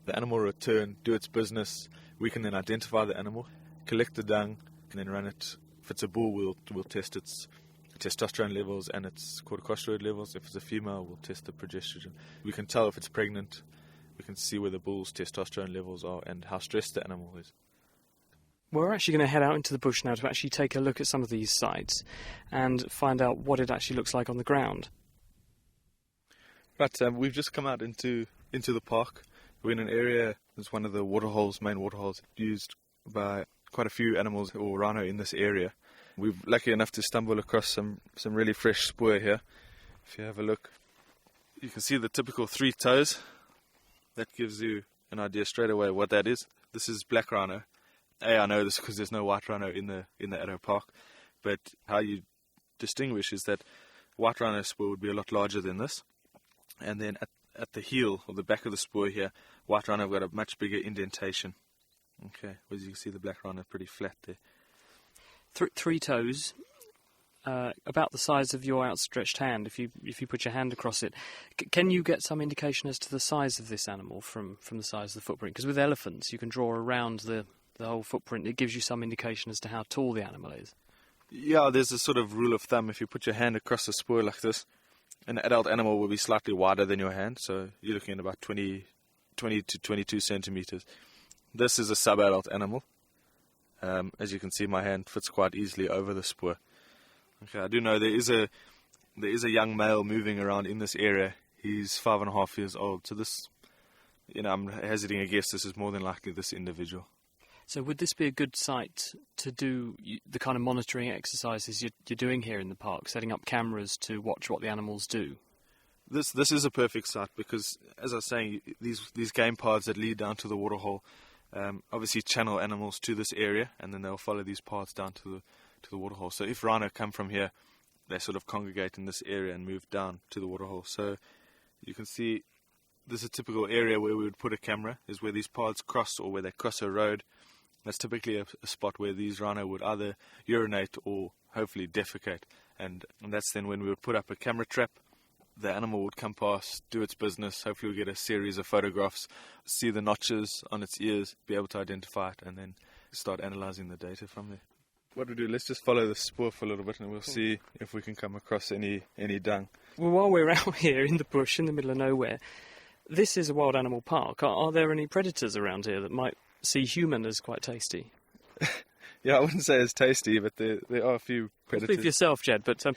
Speaker 12: The animal will return, do its business. We can then identify the animal, collect the dung, and then run it. If it's a bull, we'll test its testosterone levels and its corticosteroid levels. If it's a female, we'll test the progesterone. We can tell if it's pregnant. We can see where the bull's testosterone levels are and how stressed the animal is.
Speaker 6: We're actually going to head out into the bush now to actually take a look at some of these sites and find out what it actually looks like on the ground.
Speaker 12: Right, we've just come out into the park. We're in an area that's one of the main waterholes used by quite a few animals or rhino in this area. We're lucky enough to stumble across some really fresh spoor here. If you have a look, you can see the typical 3 toes. That gives you an idea straight away what that is. This is black rhino. I know this because there's no white rhino in the Addo Park, but how you distinguish is that white rhino spoor would be a lot larger than this, and then at the heel or the back of the spoor here, white rhino have got a much bigger indentation. Okay, as you can see, the black rhino is pretty flat there.
Speaker 6: 3 toes, about the size of your outstretched hand. If you put your hand across it, can you get some indication as to the size of this animal from the size of the footprint? Because with elephants, you can draw around the whole footprint. It gives you some indication as to how tall the animal is.
Speaker 12: Yeah, there's a sort of rule of thumb. If you put your hand across the spoor like this, an adult animal will be slightly wider than your hand, so you're looking at about 20 to 22 centimeters. This is a sub-adult animal. As you can see, my hand fits quite easily over the spoor. Okay, I do know there is a young male moving around in this area. He's 5.5 years old, so this, I'm hazarding a guess, this is more than likely this individual.
Speaker 6: So would this be a good site to do the kind of monitoring exercises you're doing here in the park, setting up cameras to watch what the animals do?
Speaker 12: This is a perfect site because, as I was saying, these game paths that lead down to the waterhole obviously channel animals to this area, and then they'll follow these paths down to the waterhole. So if rhino come from here, they sort of congregate in this area and move down to the waterhole. So you can see this is a typical area where we would put a camera, is where these paths cross or where they cross a road. That's typically a spot where these rhino would either urinate or hopefully defecate. And that's then when we would put up a camera trap. The animal would come past, do its business. Hopefully we get a series of photographs, see the notches on its ears, be able to identify it, and then start analysing the data from there. What we do, let's just follow the spoor for a little bit and we'll see if we can come across any dung.
Speaker 6: Well, while we're out here in the bush, in the middle of nowhere, this is a wild animal park. Are there any predators around here that might see human as quite tasty?
Speaker 12: Yeah, I wouldn't say it's tasty, but there are a few predators.
Speaker 6: Speak for yourself, Jed, but...
Speaker 12: No,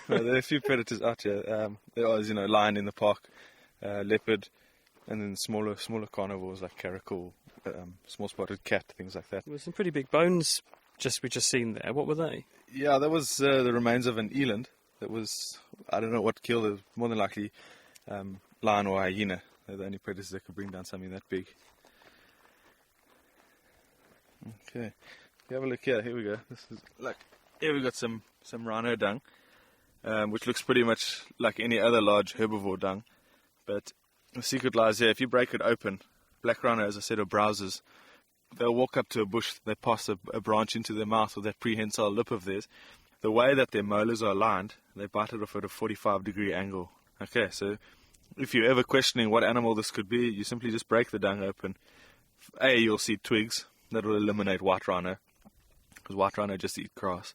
Speaker 12: there are a few predators out here. There are, lion in the park, leopard, and then smaller carnivores like caracal, small spotted cat, things like that.
Speaker 6: There were some pretty big bones we just seen there. What were they?
Speaker 12: Yeah, that was the remains of an eland. That was, I don't know what killed it, more than likely lion or hyena. They're the only predators that could bring down something that big. Okay, have a look here. Here we go. Here we got some rhino dung, which looks pretty much like any other large herbivore dung. But the secret lies here. If you break it open, black rhino, as I said, are browsers. They'll walk up to a bush. They pass a branch into their mouth with that prehensile lip of theirs. The way that their molars are aligned, they bite it off at a 45-degree angle. Okay, so if you're ever questioning what animal this could be, you simply just break the dung open. You'll see twigs. That will eliminate white rhino, because white rhino just eat grass.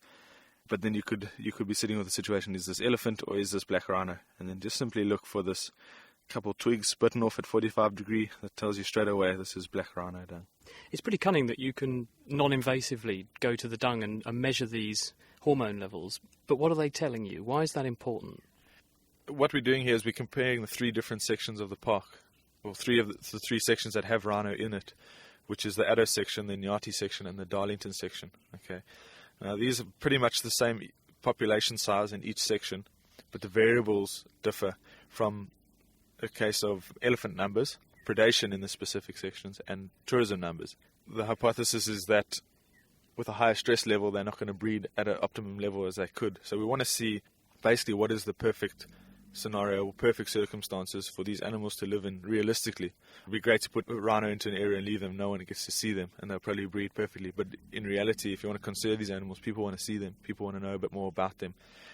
Speaker 12: But then you could be sitting with a situation: is this elephant or is this black rhino? And then just simply look for this couple twigs bitten off at 45 degree. That tells you straight away this is black rhino dung.
Speaker 6: It's pretty cunning that you can non-invasively go to the dung and measure these hormone levels. But what are they telling you? Why is that important?
Speaker 12: What we're doing here is we're comparing the three different sections of the park, or three of the three sections that have rhino in it, which is the Addo section, the Nyati section, and the Darlington section. Okay, now these are pretty much the same population size in each section, but the variables differ from a case of elephant numbers, predation in the specific sections, and tourism numbers. The hypothesis is that with a higher stress level, they're not going to breed at an optimum level as they could. So we want to see basically what is the perfect scenario or perfect circumstances for these animals to live in realistically. It would be great to put a rhino into an area and leave them, no one gets to see them, and they'll probably breed perfectly. But in reality, if you want to conserve these animals, people want to see them, people want to know a bit more about them.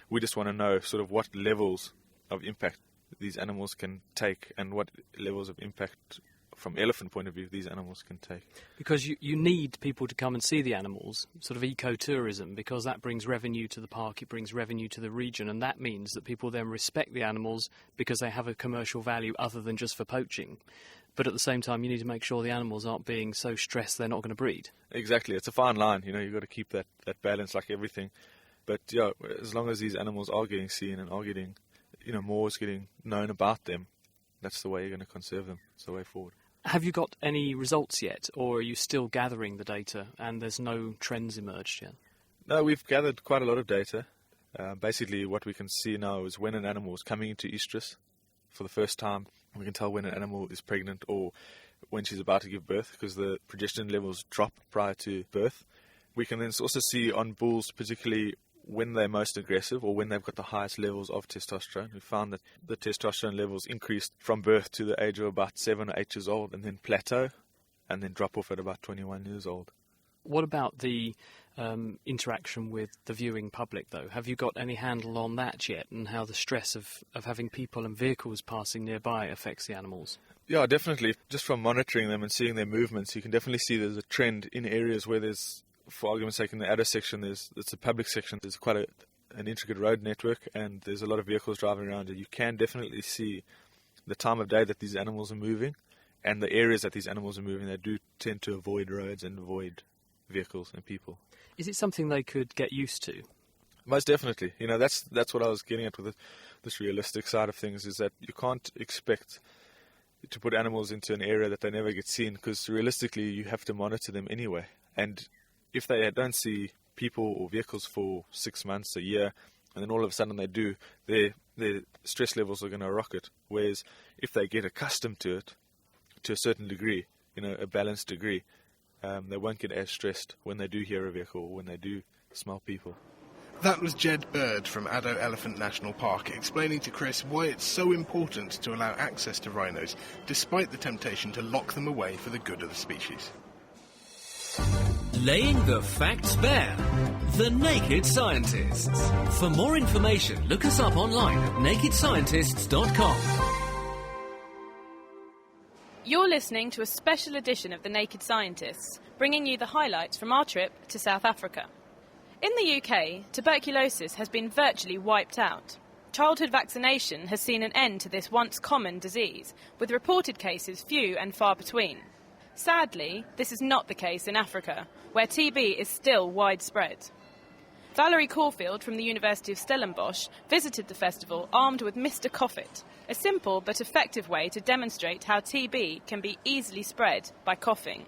Speaker 12: We just want to know sort of what levels of impact these animals can take and what levels of impact from elephant point of view these animals can take.
Speaker 6: Because you need people to come and see the animals, sort of ecotourism, because that brings revenue to the park, it brings revenue to the region, and that means that people then respect the animals because they have a commercial value other than just for poaching. But at the same time, you need to make sure the animals aren't being so stressed they're not going to breed.
Speaker 12: Exactly. It's a fine line. You've got to keep that balance like everything. But as long as these animals are getting seen and are getting, more is getting known about them, that's the way you're going to conserve them. It's the way forward.
Speaker 6: Have you got any results yet, or are you still gathering the data and there's no trends emerged yet?
Speaker 12: No, we've gathered quite a lot of data. Basically, what we can see now is when an animal is coming into estrus for the first time. We can tell when an animal is pregnant or when she's about to give birth, because the progesterone levels drop prior to birth. We can then also see on bulls, particularly when they're most aggressive or when they've got the highest levels of testosterone. We found that the testosterone levels increased from birth to the age of about 7 or 8 years old and then plateau and then drop off at about 21 years old.
Speaker 6: What about the interaction with the viewing public, though? Have you got any handle on that yet, and how the stress of having people and vehicles passing nearby affects the animals?
Speaker 12: Yeah, definitely. Just from monitoring them and seeing their movements, you can definitely see there's a trend in areas where there's, for argument's sake, in the Addo section, it's a public section. There's quite an intricate road network, and there's a lot of vehicles driving around. And you can definitely see the time of day that these animals are moving, and the areas that these animals are moving. They do tend to avoid roads and avoid vehicles and people.
Speaker 6: Is it something they could get used to?
Speaker 12: Most definitely. That's what I was getting at with this realistic side of things, is that you can't expect to put animals into an area that they never get seen, because realistically you have to monitor them anyway. And if they don't see people or vehicles for 6 months, a year, and then all of a sudden they do, their stress levels are going to rocket. Whereas if they get accustomed to it to a certain degree, a balanced degree, they won't get as stressed when they do hear a vehicle or when they do smell people.
Speaker 3: That was Jed Bird from Addo Elephant National Park explaining to Chris why it's so important to allow access to rhinos, despite the temptation to lock them away for the good of the species.
Speaker 1: Laying the facts bare. The Naked Scientists. For more information, look us up online at nakedscientists.com.
Speaker 2: You're listening to a special edition of The Naked Scientists, bringing you the highlights from our trip to South Africa. In the UK, tuberculosis has been virtually wiped out. Childhood vaccination has seen an end to this once common disease, with reported cases few and far between. Sadly, this is not the case in Africa, where TB is still widespread. Valerie Caulfield from the University of Stellenbosch visited the festival armed with Mr. Coffet, a simple but effective way to demonstrate how TB can be easily spread by coughing.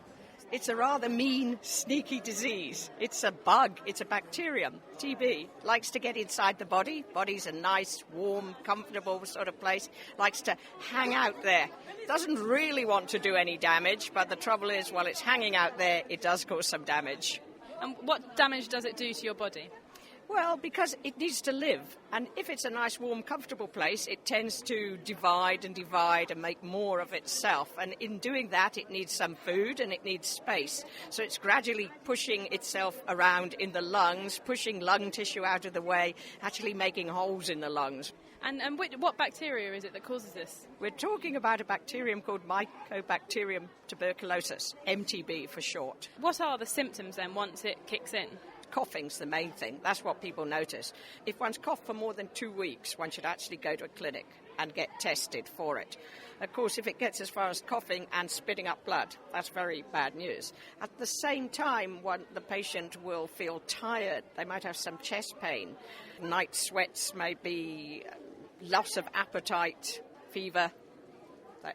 Speaker 13: It's a rather mean, sneaky disease. It's a bug. It's a bacterium. TB likes to get inside the body. Body's a nice, warm, comfortable sort of place. Likes to hang out there. Doesn't really want to do any damage, but the trouble is, while it's hanging out there, it does cause some damage.
Speaker 2: And what damage does it do to your body?
Speaker 13: Well, because it needs to live. And if it's a nice, warm, comfortable place, it tends to divide and make more of itself. And in doing that, it needs some food and it needs space. So it's gradually pushing itself around in the lungs, pushing lung tissue out of the way, actually making holes in the lungs.
Speaker 2: And what bacteria is it that causes this?
Speaker 13: We're talking about a bacterium called Mycobacterium tuberculosis, MTB for short.
Speaker 2: What are the symptoms then once it kicks in?
Speaker 13: Coughing's the main thing. That's what people notice. If one's coughed for more than 2 weeks, one should actually go to a clinic and get tested for it. Of course, if it gets as far as coughing and spitting up blood, that's very bad news. At the same time, the patient will feel tired. They might have some chest pain. Night sweats, maybe loss of appetite, fever.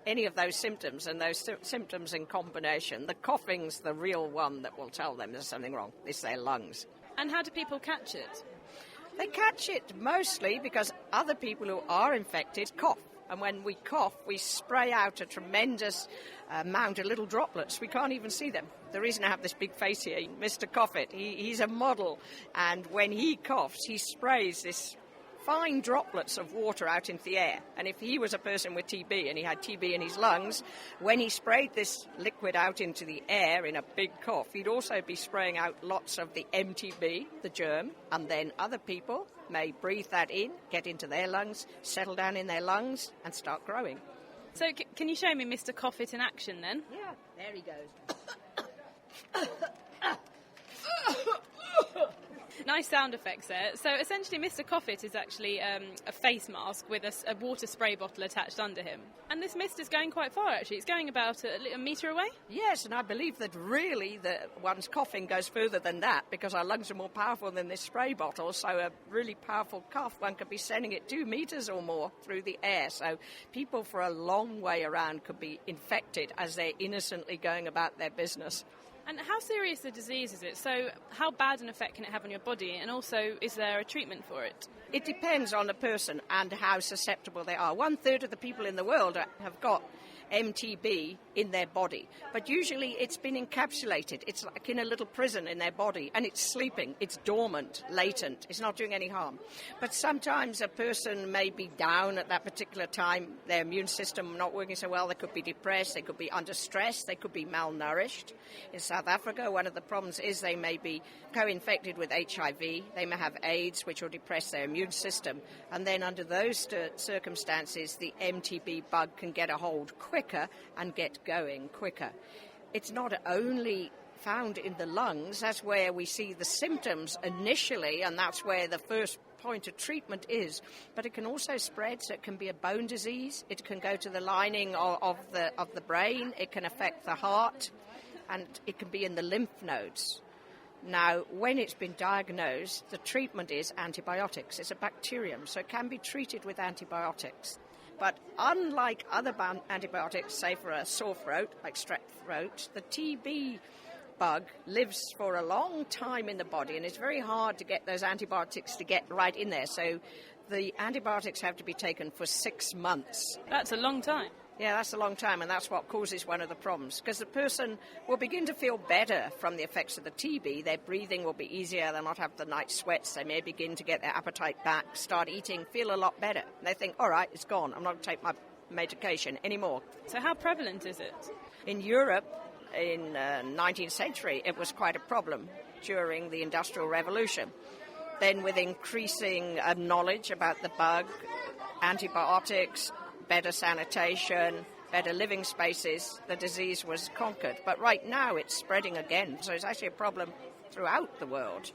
Speaker 13: Any of those symptoms, and those symptoms in combination, the coughing's the real one that will tell them there's something wrong. It's their lungs.
Speaker 2: And how do people catch it?
Speaker 13: They catch it mostly because other people who are infected cough. And when we cough, we spray out a tremendous amount of little droplets. We can't even see them. The reason I have this big face here, Mr. Coffet, he's a model. And when he coughs, he sprays this fine droplets of water out into the air. And if he was a person with TB and he had TB in his lungs, when he sprayed this liquid out into the air in a big cough, he'd also be spraying out lots of the MTB, the germ, and then other people may breathe that in, get into their lungs, settle down in their lungs, and start growing.
Speaker 2: So can you show me Mr. Coffet in action then?
Speaker 13: Yeah, there he goes.
Speaker 2: Nice sound effects there. So essentially Mr. Coffet is actually a face mask with a water spray bottle attached under him. And this mist is going quite far actually. It's going about a metre away?
Speaker 13: Yes, and I believe that really one's coughing goes further than that because our lungs are more powerful than this spray bottle. So a really powerful cough, one could be sending it 2 metres or more through the air. So people for a long way around could be infected as they're innocently going about their business.
Speaker 2: And how serious a disease is it? So how bad an effect can it have on your body? And also, is there a treatment for it?
Speaker 13: It depends on the person and how susceptible they are. 1/3 of the people in the world have got MTB in their body. But usually it's been encapsulated. It's like in a little prison in their body, and it's sleeping. It's dormant, latent. It's not doing any harm. But sometimes a person may be down at that particular time, their immune system not working so well. They could be depressed. They could be under stress. They could be malnourished. In South Africa, one of the problems is they may be co-infected with HIV. They may have AIDS, which will depress their immune system. And then under those circumstances, the MTB bug can get a hold quicker and get going quicker. It's not only found in the lungs. That's where we see the symptoms initially, and that's where the first point of treatment is. But it can also spread, so it can be a bone disease. It can go to the lining of the brain. It can affect the heart, and it can be in the lymph nodes. Now, when it's been diagnosed, the treatment is antibiotics. It's a bacterium, so it can be treated with antibiotics. But unlike other antibiotics, say for a sore throat, like strep throat, the TB bug lives for a long time in the body, and it's very hard to get those antibiotics to get right in there. So the antibiotics have to be taken for 6 months.
Speaker 2: That's a long time.
Speaker 13: Yeah, that's a long time, and that's what causes one of the problems, because the person will begin to feel better from the effects of the TB. Their breathing will be easier. They'll not have the night sweats. They may begin to get their appetite back, start eating, feel a lot better. And they think, all right, it's gone. I'm not going to take my medication anymore.
Speaker 2: So how prevalent is it?
Speaker 13: In Europe, in 19th century, it was quite a problem during the Industrial Revolution. Then with increasing knowledge about the bug, antibiotics, better sanitation, better living spaces, the disease was conquered. But right now it's spreading again, so it's actually a problem throughout the world.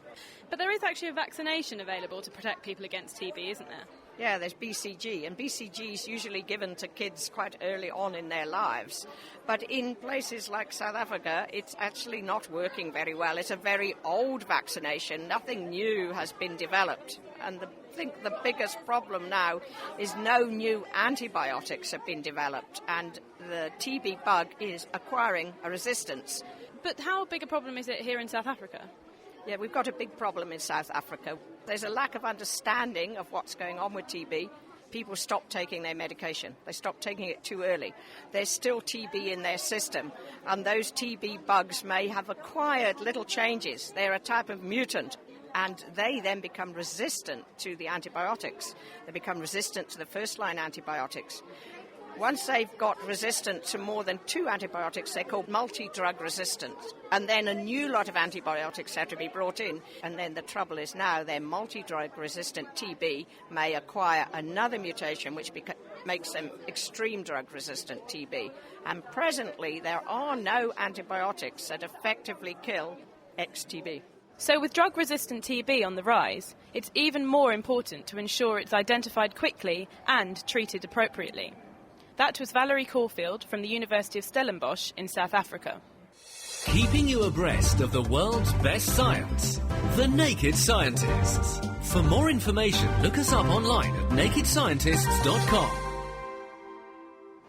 Speaker 2: But there is actually a vaccination available to protect people against TB, isn't there?
Speaker 13: Yeah, there's BCG, and BCG is usually given to kids quite early on in their lives. But in places like South Africa, it's actually not working very well. It's a very old vaccination. Nothing new has been developed. And I think the biggest problem now is no new antibiotics have been developed, and the TB bug is acquiring a resistance.
Speaker 2: But how big a problem is it here in South Africa?
Speaker 13: Yeah, we've got a big problem in South Africa. There's a lack of understanding of what's going on with TB. People stop taking their medication. They stop taking it too early. There's still TB in their system, and those TB bugs may have acquired little changes. They're a type of mutant, and they then become resistant to the antibiotics. They become resistant to the first-line antibiotics. Once they've got resistant to more than 2 antibiotics, they're called multi-drug resistant. And then a new lot of antibiotics have to be brought in. And then the trouble is now their multi-drug resistant TB may acquire another mutation which makes them extreme drug resistant TB. And presently there are no antibiotics that effectively kill XTB.
Speaker 2: So with drug-resistant TB on the rise, it's even more important to ensure it's identified quickly and treated appropriately. That was Valerie Caulfield from the University of Stellenbosch in South Africa.
Speaker 1: Keeping you abreast of the world's best science, The Naked Scientists. For more information, look us up online at nakedscientists.com.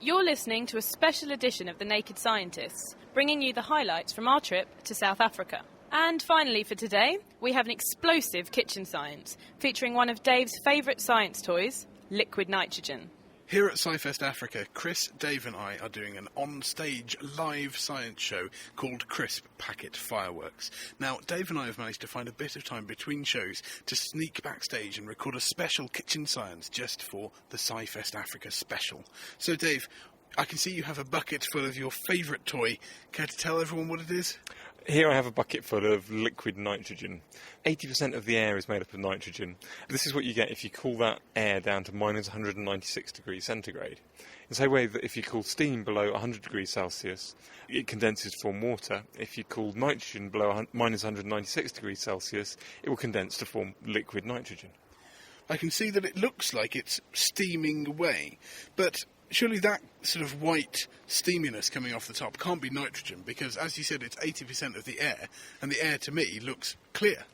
Speaker 2: You're listening to a special edition of The Naked Scientists, bringing you the highlights from our trip to South Africa. And finally for today, we have an explosive kitchen science, featuring one of Dave's favourite science toys, liquid nitrogen.
Speaker 3: Here at SciFest Africa, Chris, Dave and I are doing an on-stage live science show called Crisp Packet Fireworks. Now, Dave and I have managed to find a bit of time between shows to sneak backstage and record a special kitchen science just for the SciFest Africa special. So, Dave, I can see you have a bucket full of your favourite toy. Care to tell everyone what it is?
Speaker 14: Here I have a bucket full of liquid nitrogen. 80% of the air is made up of nitrogen. This is what you get if you cool that air down to minus 196 degrees centigrade. In the same way that if you cool steam below 100 degrees Celsius, it condenses to form water. If you cool nitrogen below minus 196 degrees Celsius, it will condense to form liquid nitrogen.
Speaker 3: I can see that it looks like it's steaming away, but surely that sort of white steaminess coming off the top can't be nitrogen, because, as you said, it's 80% of the air, and the air, to me, looks clear.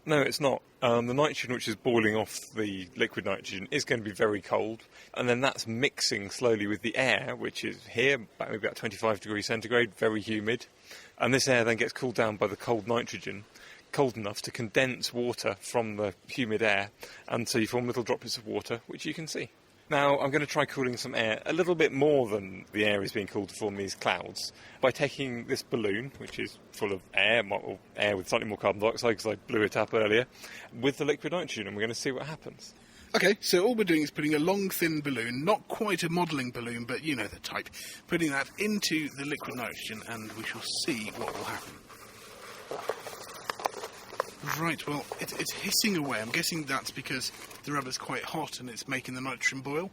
Speaker 14: No, it's not. The nitrogen which is boiling off the liquid nitrogen is going to be very cold, and then that's mixing slowly with the air, which is here, maybe about 25 degrees centigrade, very humid. And this air then gets cooled down by the cold nitrogen, cold enough to condense water from the humid air, and so you form little droplets of water, which you can see. Now, I'm going to try cooling some air a little bit more than the air is being cooled to form these clouds by taking this balloon, which is full of air, or air with slightly more carbon dioxide because I blew it up earlier, with the liquid nitrogen, and we're going to see what happens.
Speaker 3: OK, so all we're doing is putting a long, thin balloon, not quite a modelling balloon, but you know the type, putting that into the liquid nitrogen, and we shall see what will happen. Right, well, it's hissing away. I'm guessing that's because the rubber's quite hot and it's making the nitrogen boil?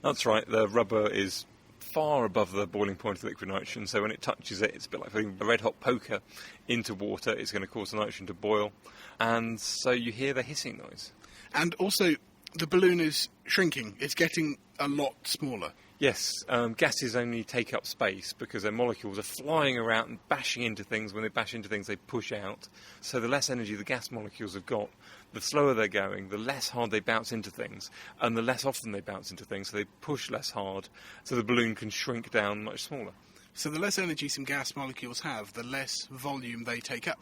Speaker 14: That's right. The rubber is far above the boiling point of liquid nitrogen, so when it touches it, it's a bit like putting a red-hot poker into water. It's going to cause the nitrogen to boil, and so you hear the hissing noise.
Speaker 3: And also, the balloon is shrinking. It's getting a lot smaller.
Speaker 14: Yes, gases only take up space because their molecules are flying around and bashing into things. When they bash into things, they push out. So the less energy the gas molecules have got, the slower they're going, the less hard they bounce into things, and the less often they bounce into things, so they push less hard, so the balloon can shrink down much smaller.
Speaker 3: So the less energy some gas molecules have, the less volume they take up?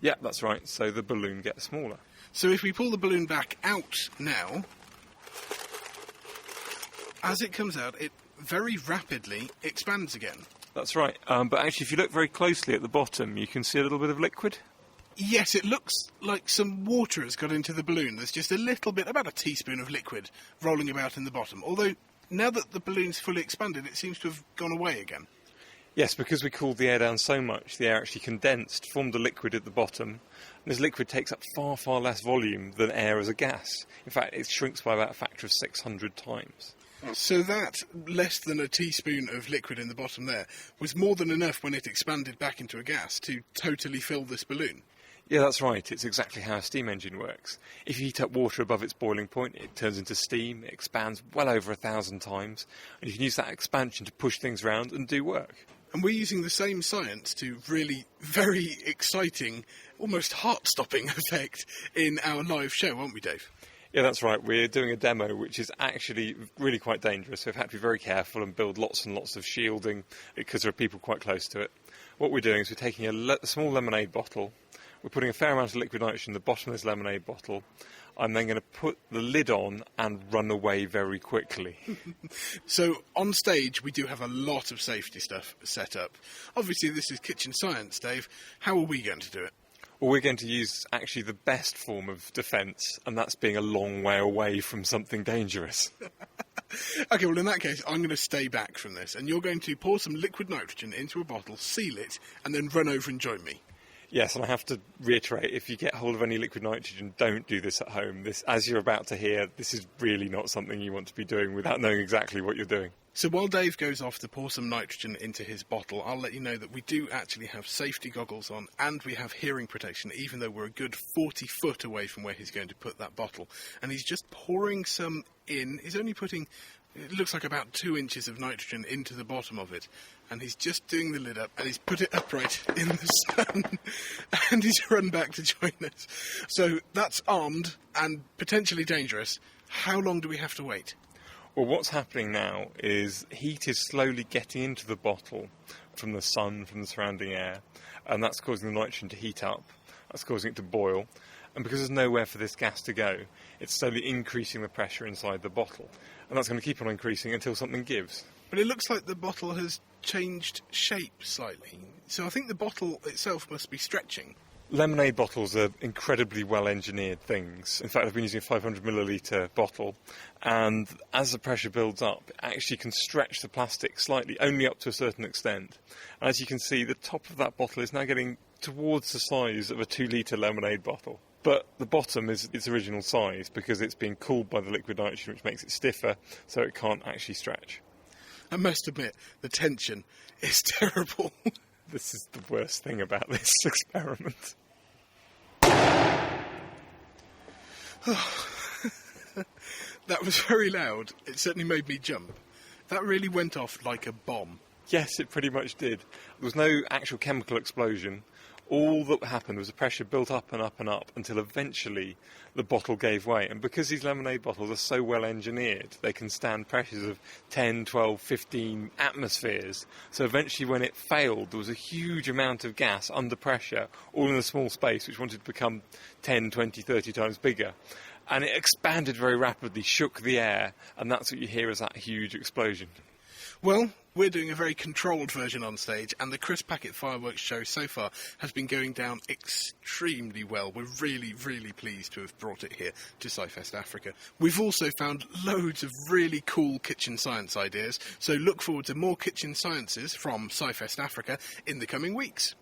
Speaker 14: Yeah, that's right, so the balloon gets smaller.
Speaker 3: So if we pull the balloon back out now, as it comes out, it very rapidly expands again.
Speaker 14: That's right, but actually if you look very closely at the bottom, you can see a little bit of liquid.
Speaker 3: Yes, it looks like some water has got into the balloon. There's just a little bit, about a teaspoon of liquid, rolling about in the bottom. Although, now that the balloon's fully expanded, it seems to have gone away again.
Speaker 14: Yes, because we cooled the air down so much, the air actually condensed, formed a liquid at the bottom. And this liquid takes up far, far less volume than air as a gas. In fact, it shrinks by about a factor of 600 times.
Speaker 3: So that less than a teaspoon of liquid in the bottom there was more than enough when it expanded back into a gas to totally fill this balloon?
Speaker 14: Yeah, that's right. It's exactly how a steam engine works. If you heat up water above its boiling point, it turns into steam, it expands well over 1,000 times, and you can use that expansion to push things around and do work.
Speaker 3: And we're using the same science to really very exciting, almost heart-stopping effect in our live show, aren't we, Dave?
Speaker 14: Yeah, that's right. We're doing a demo which is actually really quite dangerous. We've had to be very careful and build lots and lots of shielding because there are people quite close to it. What we're doing is we're taking a small lemonade bottle, we're putting a fair amount of liquid nitrogen in the bottom of this lemonade bottle. I'm then going to put the lid on and run away very quickly.
Speaker 3: So on stage we do have a lot of safety stuff set up. Obviously this is kitchen science, Dave. How are we going to do it?
Speaker 14: Well, we're going to use actually the best form of defence, and that's being a long way away from something dangerous.
Speaker 3: OK, well in that case I'm going to stay back from this, and you're going to pour some liquid nitrogen into a bottle, seal it, and then run over and join me.
Speaker 14: Yes, and I have to reiterate, if you get hold of any liquid nitrogen, don't do this at home. This, as you're about to hear, this is really not something you want to be doing without knowing exactly what you're doing.
Speaker 3: So while Dave goes off to pour some nitrogen into his bottle, I'll let you know that we do actually have safety goggles on and we have hearing protection, even though we're a good 40 foot away from where he's going to put that bottle. And he's just pouring some in. He's only putting, it looks like about 2 inches of nitrogen into the bottom of it. And he's just doing the lid up, and he's put it upright in the sun, and he's run back to join us. So that's armed and potentially dangerous. How long do we have to wait?
Speaker 14: Well, what's happening now is heat is slowly getting into the bottle from the sun, from the surrounding air, and that's causing the nitrogen to heat up. That's causing it to boil. And because there's nowhere for this gas to go, it's slowly increasing the pressure inside the bottle. And that's going to keep on increasing until something gives.
Speaker 3: But it looks like the bottle has changed shape slightly. So I think the bottle itself must be stretching.
Speaker 14: Lemonade bottles are incredibly well-engineered things. In fact, I've been using a 500 millilitre bottle, and as the pressure builds up, it actually can stretch the plastic slightly, only up to a certain extent. And as you can see, the top of that bottle is now getting towards the size of a 2-litre lemonade bottle. But the bottom is its original size because it's being cooled by the liquid nitrogen, which makes it stiffer, so it can't actually stretch.
Speaker 3: I must admit, the tension is terrible.
Speaker 14: This is the worst thing about this experiment.
Speaker 3: That was very loud. It certainly made me jump. That really went off like a bomb.
Speaker 14: Yes, it pretty much did. There was no actual chemical explosion. All that happened was the pressure built up and up and up until eventually the bottle gave way. And because these lemonade bottles are so well engineered, they can stand pressures of 10, 12, 15 atmospheres. So eventually when it failed, there was a huge amount of gas under pressure, all in a small space, which wanted to become 10, 20, 30 times bigger. And it expanded very rapidly, shook the air, and that's what you hear as that huge explosion.
Speaker 3: Well, we're doing a very controlled version on stage, and the Chris Packett fireworks show so far has been going down extremely well. We're really, really pleased to have brought it here to SciFest Africa. We've also found loads of really cool kitchen science ideas, so look forward to more kitchen sciences from SciFest Africa in the coming weeks.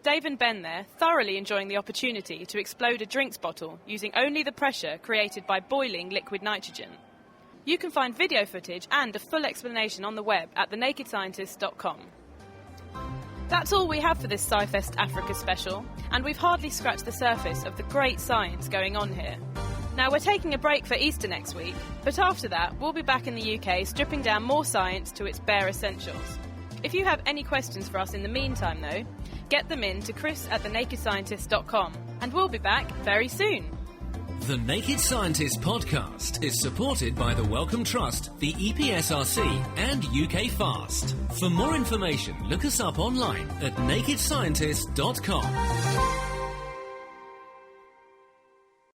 Speaker 2: Dave and Ben there, thoroughly enjoying the opportunity to explode a drinks bottle using only the pressure created by boiling liquid nitrogen. You can find video footage and a full explanation on the web at thenakedscientist.com. That's all we have for this SciFest Africa special, and we've hardly scratched the surface of the great science going on here. Now, we're taking a break for Easter next week, but after that, we'll be back in the UK stripping down more science to its bare essentials. If you have any questions for us in the meantime, though, get them in to chris@thenakedscientist.com, and we'll be back very soon.
Speaker 1: The Naked Scientist podcast is supported by the Wellcome Trust, the EPSRC and UK Fast. For more information, look us up online at nakedscientist.com.